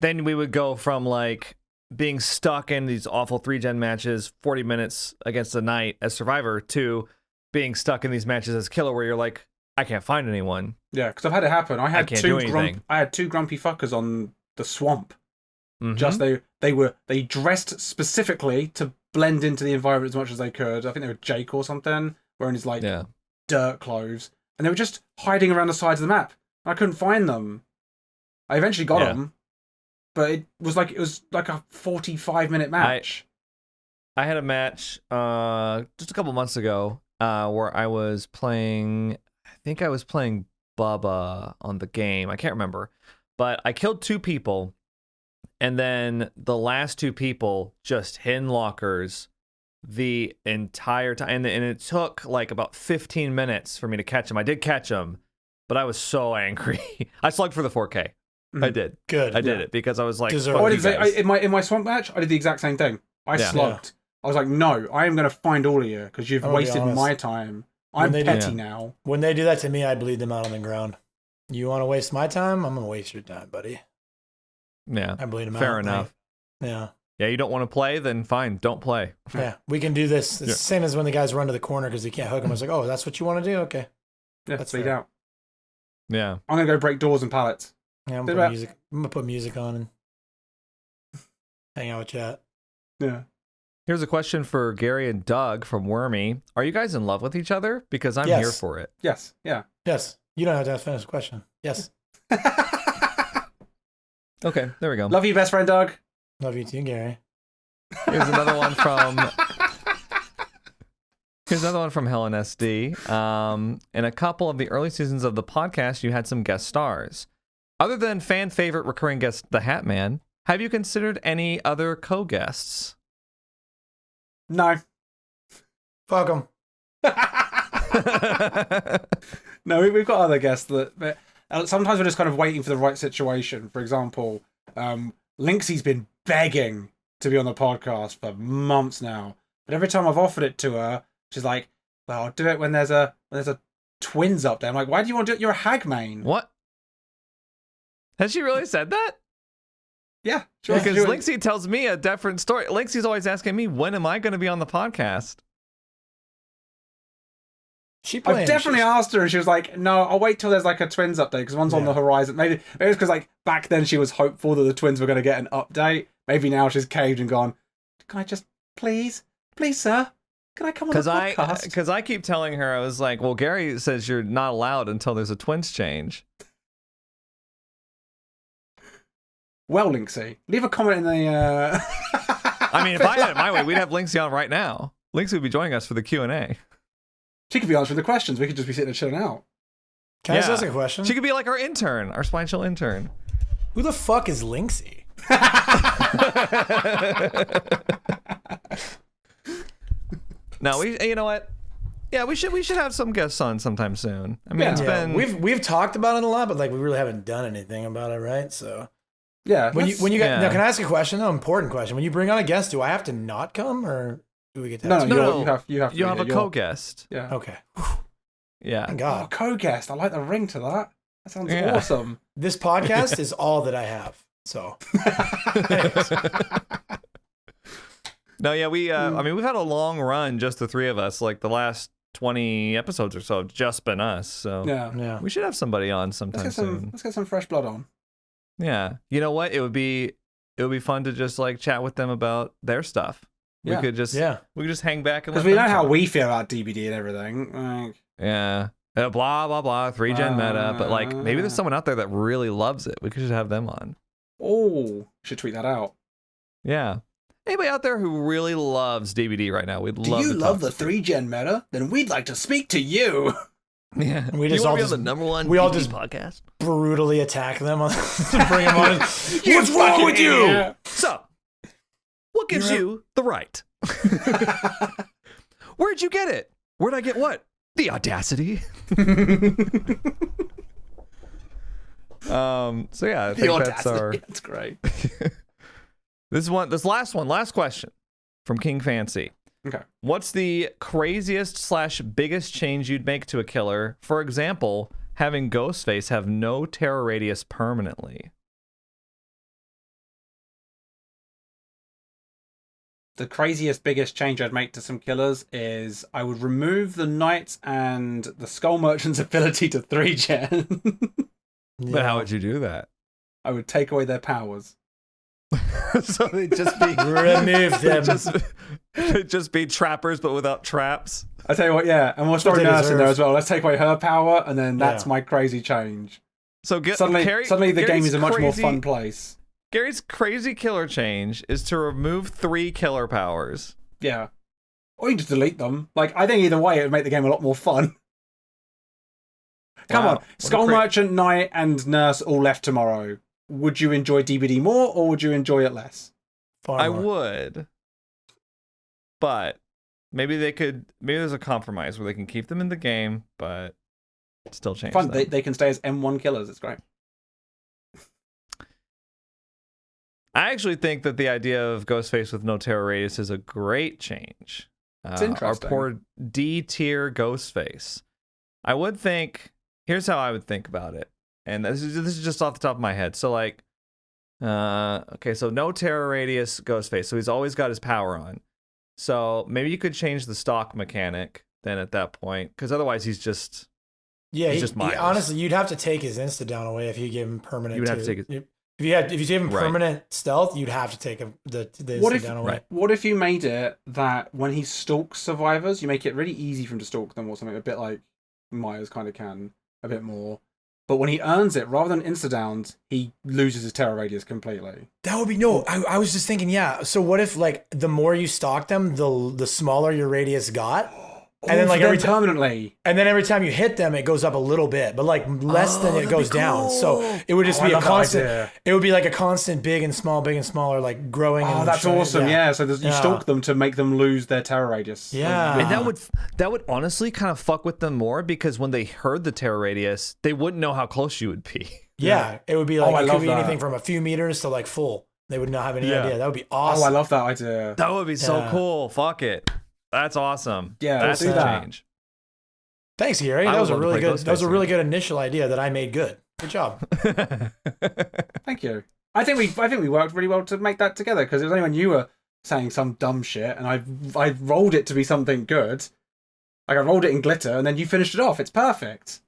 then we would go from like being stuck in these awful 3-gen matches 40 minutes against a Knight as Survivor to being stuck in these matches as Killer, where you're like, I can't find anyone. Yeah, because I've had it happen. I had two grumpy fuckers on the swamp. Mm-hmm. Just they dressed specifically to blend into the environment as much as they could. I think they were Jake or something, wearing his like dirt clothes, and they were just hiding around the sides of the map. I couldn't find them. I eventually got them, but it was like a 45-minute match. I had a match just a couple months ago where I was playing. I think I was playing Bubba on the game. I can't remember, but I killed 2 people, and then the last 2 people just hid in lockers the entire time, and it took like about 15 minutes for me to catch him. I did catch him, but I was so angry. I slugged for the 4K. I did. Good. I did it because I was like, in my swamp match, I did the exact same thing. I slugged. I was like, no, I am going to find all of you because you've wasted my time. I'm petty now. When they do that to me, I bleed them out on the ground. You want to waste my time? I'm going to waste your time, buddy. Yeah. I bleed them out. Fair enough. Yeah. Yeah, you don't want to play? Then fine, don't play. Yeah, we can do this. It's the same as when the guys run to the corner because he can't hook him. I was like, oh, that's what you want to do? Okay. Yeah, that's bleed out. Yeah. I'm going to go break doors and pallets. Yeah, I'm going to put music on and hang out with chat. Yeah. Here's a question for Gary and Doug from Wormy. Are you guys in love with each other? Because I'm here for it. Yes. Yeah. Yes. You don't have to finish the question. Yes. Okay, there we go. Love you, best friend Doug. Love you too, Gary. Here's another one from Helen SD. In a couple of the early seasons of the podcast, you had some guest stars. Other than fan favorite recurring guest, the Hat Man, have you considered any other co-guests? No. Fuck them. No, we've got other guests that sometimes we're just kind of waiting for the right situation. For example, Lynxie's been begging to be on the podcast for months now, but every time I've offered it to her, she's like, "Well, I'll do it when there's a twins up there." I'm like, "Why do you want to do it? You're a hag main." What? Has she really said that? Yeah, sure. Because Lynxie tells me a different story. Lynxie's always asking me, when am I going to be on the podcast? I've definitely asked her, and she was like, "No, I'll wait till there's like a twins update because one's on the horizon." Maybe it's because like back then she was hopeful that the twins were going to get an update. Maybe now she's caved and gone. Can I just please, sir? Can I come on the podcast? Because I keep telling her, I was like, well, Gary says you're not allowed until there's a twins change. Well, Linksy, leave a comment in the. I mean, if I had it my way, we'd have Linksy on right now. Linksy would be joining us for the Q&A. She could be answering the questions. We could just be sitting there chilling out. Can I ask a question? She could be like our intern, our Spine Chill intern. Who the fuck is Linksy? No, you know what? Yeah, we should have some guests on sometime soon. I mean, it's been we've talked about it a lot, but like we really haven't done anything about it, right? So yeah, when you get now, can I ask a question? An important question. When you bring on a guest, do I have to not come, or do we get to? No. You have a co-guest. Yeah. Okay. Yeah. Thank God. Oh, co-guest. I like the ring to that. That sounds awesome. This podcast is all that I have. So. No, yeah, I mean, we've had a long run, just the three of us. Like the last 20 episodes or so have just been us. So yeah, we should have somebody on sometime soon. Let's get some fresh blood on. Yeah, you know what? It would be fun to just like chat with them about their stuff. We could just hang back and because we know how we feel about DBD and everything. Like, yeah, blah blah blah, 3-gen meta. But like maybe there's someone out there that really loves it. We could just have them on. Oh, should tweet that out. Yeah. Anybody out there who really loves DBD right now, we'd love to Do you love the 3-gen meta? Then we'd like to speak to you. Yeah. We just all be on the number one we all DBD just podcast. Brutally attack them on bring them on. What's wrong with you? So, what gives you the right? Where'd you get it? Where'd I get what? The audacity. So yeah, I think that's great. This last question from King Fancy. Okay. What's the craziest / biggest change you'd make to a killer? For example, having Ghostface have no terror radius permanently. The craziest, biggest change I'd make to some killers is I would remove the Knights and the Skull Merchant's ability to 3-gen. But how would you do that? I would take away their powers. So they'd just be remove them. They'd just be trappers, but without traps. I tell you what, yeah, and we'll throw Nurse in there as well. Let's take away her power, and then that's my crazy change. So suddenly the game is a much more fun place. Gary's crazy killer change is to remove 3 killer powers. Yeah, or you can just delete them. Like I think either way, it would make the game a lot more fun. Come on, Skull Merchant, Knight, and Nurse all left tomorrow. Would you enjoy DBD more, or would you enjoy it less? I would. But maybe there's a compromise where they can keep them in the game, but still change them. They can stay as M1 killers. It's great. I actually think that the idea of Ghostface with no terror radius is a great change. It's interesting. Our poor D tier Ghostface. I would think. Here's how I would think about it, and this is just off the top of my head. So like, okay, so no terror radius Ghostface, so he's always got his power on. So maybe you could change the stock mechanic then at that point, because otherwise he's just honestly, you'd have to take his insta down away if you give him permanent. You would have to take it. If you gave him permanent stealth, you'd have to take the insta down away. What if you made it that when he stalks survivors, you make it really easy for him to stalk them or something, a bit like Myers kind of can. A bit more, but when he earns it, rather than insta downs, he loses his terror radius completely. That would be I was just thinking, yeah. So what if like the more you stalk them, the smaller your radius got, and then like permanently, and then every time you hit them, it goes up a little bit, but like less than it goes down. So it would just be a constant. It would be like a constant big and smaller, like growing. Oh, that's awesome! Yeah, so you stalk them to make them lose their terror radius. Yeah, and that would honestly kind of fuck with them more because when they heard the terror radius, they wouldn't know how close you would be. Yeah, it would be like it could be anything from a few meters to like full. They would not have any idea. That would be awesome. Oh, I love that idea. That would be so cool. Fuck it. That's awesome. Yeah, that's do that. Change. Thanks, Gary. That was a really good. That was a really good initial idea that I made good. Good job. Thank you. I think we worked really well to make that together because it was only when you were saying some dumb shit and I rolled it to be something good, Like I rolled it in glitter, and then you finished it off. It's perfect.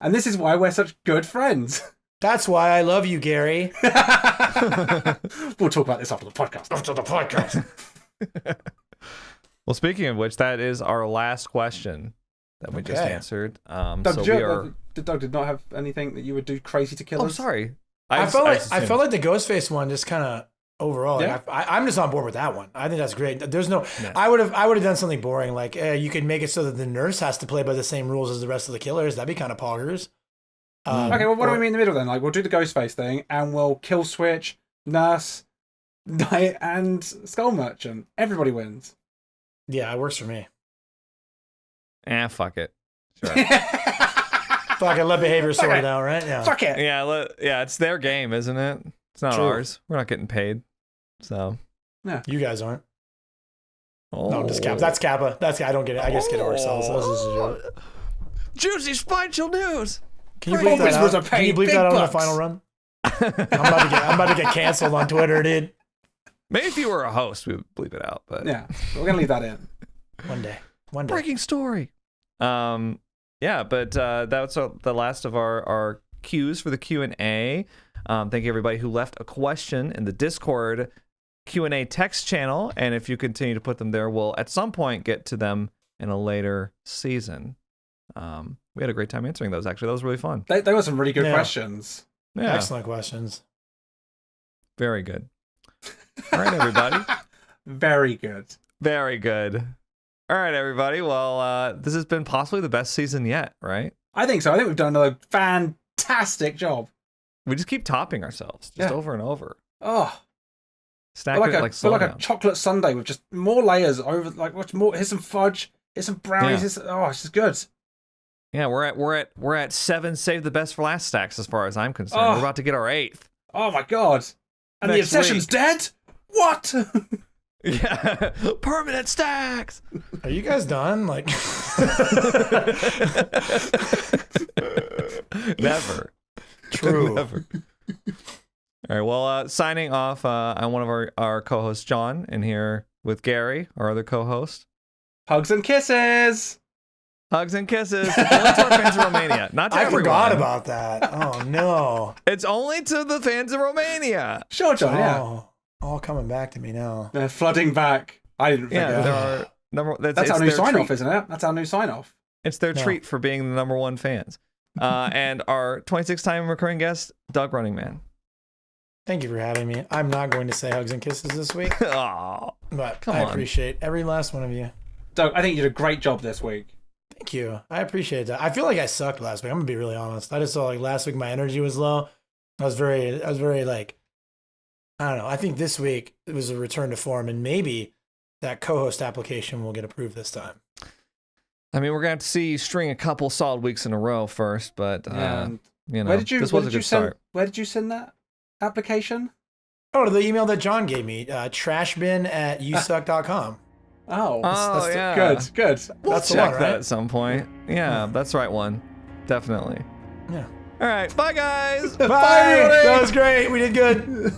And this is why we're such good friends. That's why I love you, Gary. We'll talk about this after the podcast. After the podcast. Well, speaking of which, that is our last question that we just answered. Doug, Doug did not have anything that you would do crazy to kill us? Oh, sorry. I felt like the Ghostface one just kind of overall. Yeah. Like I'm just on board with that one. I think that's great. There's no. I would have done something boring like you could make it so that the nurse has to play by the same rules as the rest of the killers. That'd be kind of poggers. Okay, well, what do we mean in the middle then? Like, we'll do the Ghostface thing, and we'll kill Switch, Nurse, Knight, and Skull Merchant. Everybody wins. Yeah, it works for me. Fuck it. Sure. Fuck it, let behavior sort it out, right? Yeah. Fuck it. Yeah, it's their game, isn't it? It's not ours. We're not getting paid. So. Yeah. You guys aren't. Oh. No, just Kappa. That's Kappa. I don't get it. I just get ourselves. Juicy spinal news. Can you bleep that out? Can you bleep that out on the final run? I'm about to get canceled on Twitter, dude. Maybe if you were a host, we would bleep it out. But yeah, we're gonna leave that in. One day. Breaking story. Yeah, but that's the last of our cues for the Q&A. Thank you everybody who left a question in the Discord Q&A text channel, and if you continue to put them there, we'll at some point get to them in a later season. We had a great time answering those. Actually, that was really fun. They were some really good questions. Yeah. Excellent questions. Very good. All right, everybody. Very good. Very good. All right, everybody. Well, this has been possibly the best season yet, right? I think so. I think we've done a fantastic job. We just keep topping ourselves, just over and over. Oh, stack it like a chocolate sundae with just more layers over. Like what's more? Here's some fudge. Here's some brownies. Yeah. It's just good. Yeah, we're at 7 save the best for last stacks as far as I'm concerned. We're about to get our 8th. Oh my god! And Next the obsession's dead. What? Yeah, permanent stacks. Are you guys done? Like, never. True. Never. All right. Well, signing off. I'm one of our co-hosts, John, and here with Gary, our other co-host. Hugs and kisses. Hugs and kisses. Only to our fans of Romania, not to everyone. I forgot about that. Oh no! It's only to the fans of Romania. Sure, John. Yeah. All coming back to me now. They're flooding back. I didn't forget. Yeah, that's our new sign-off, isn't it? That's our new sign-off. It's their treat for being the #1 fans. And our 26-time recurring guest, Doug Running Man. Thank you for having me. I'm not going to say hugs and kisses this week. Oh, but I appreciate every last one of you. Doug, I think you did a great job this week. Thank you. I appreciate that. I feel like I sucked last week. I'm gonna be really honest. I just saw like last week my energy was low. I was very like, I don't know. I think this week it was a return to form, and maybe that co-host application will get approved this time. I mean, we're going to have to see you string a couple solid weeks in a row first, but you know, this was a good start. Where did you send that application? Oh, to the email that John gave me, trashbin@yousuck.com. That's yeah. Good. We'll that's check the one, right? that at some point. Yeah, that's the right one. Definitely. Yeah. All right. Bye, guys. Bye. Bye, everybody. That was great. We did good.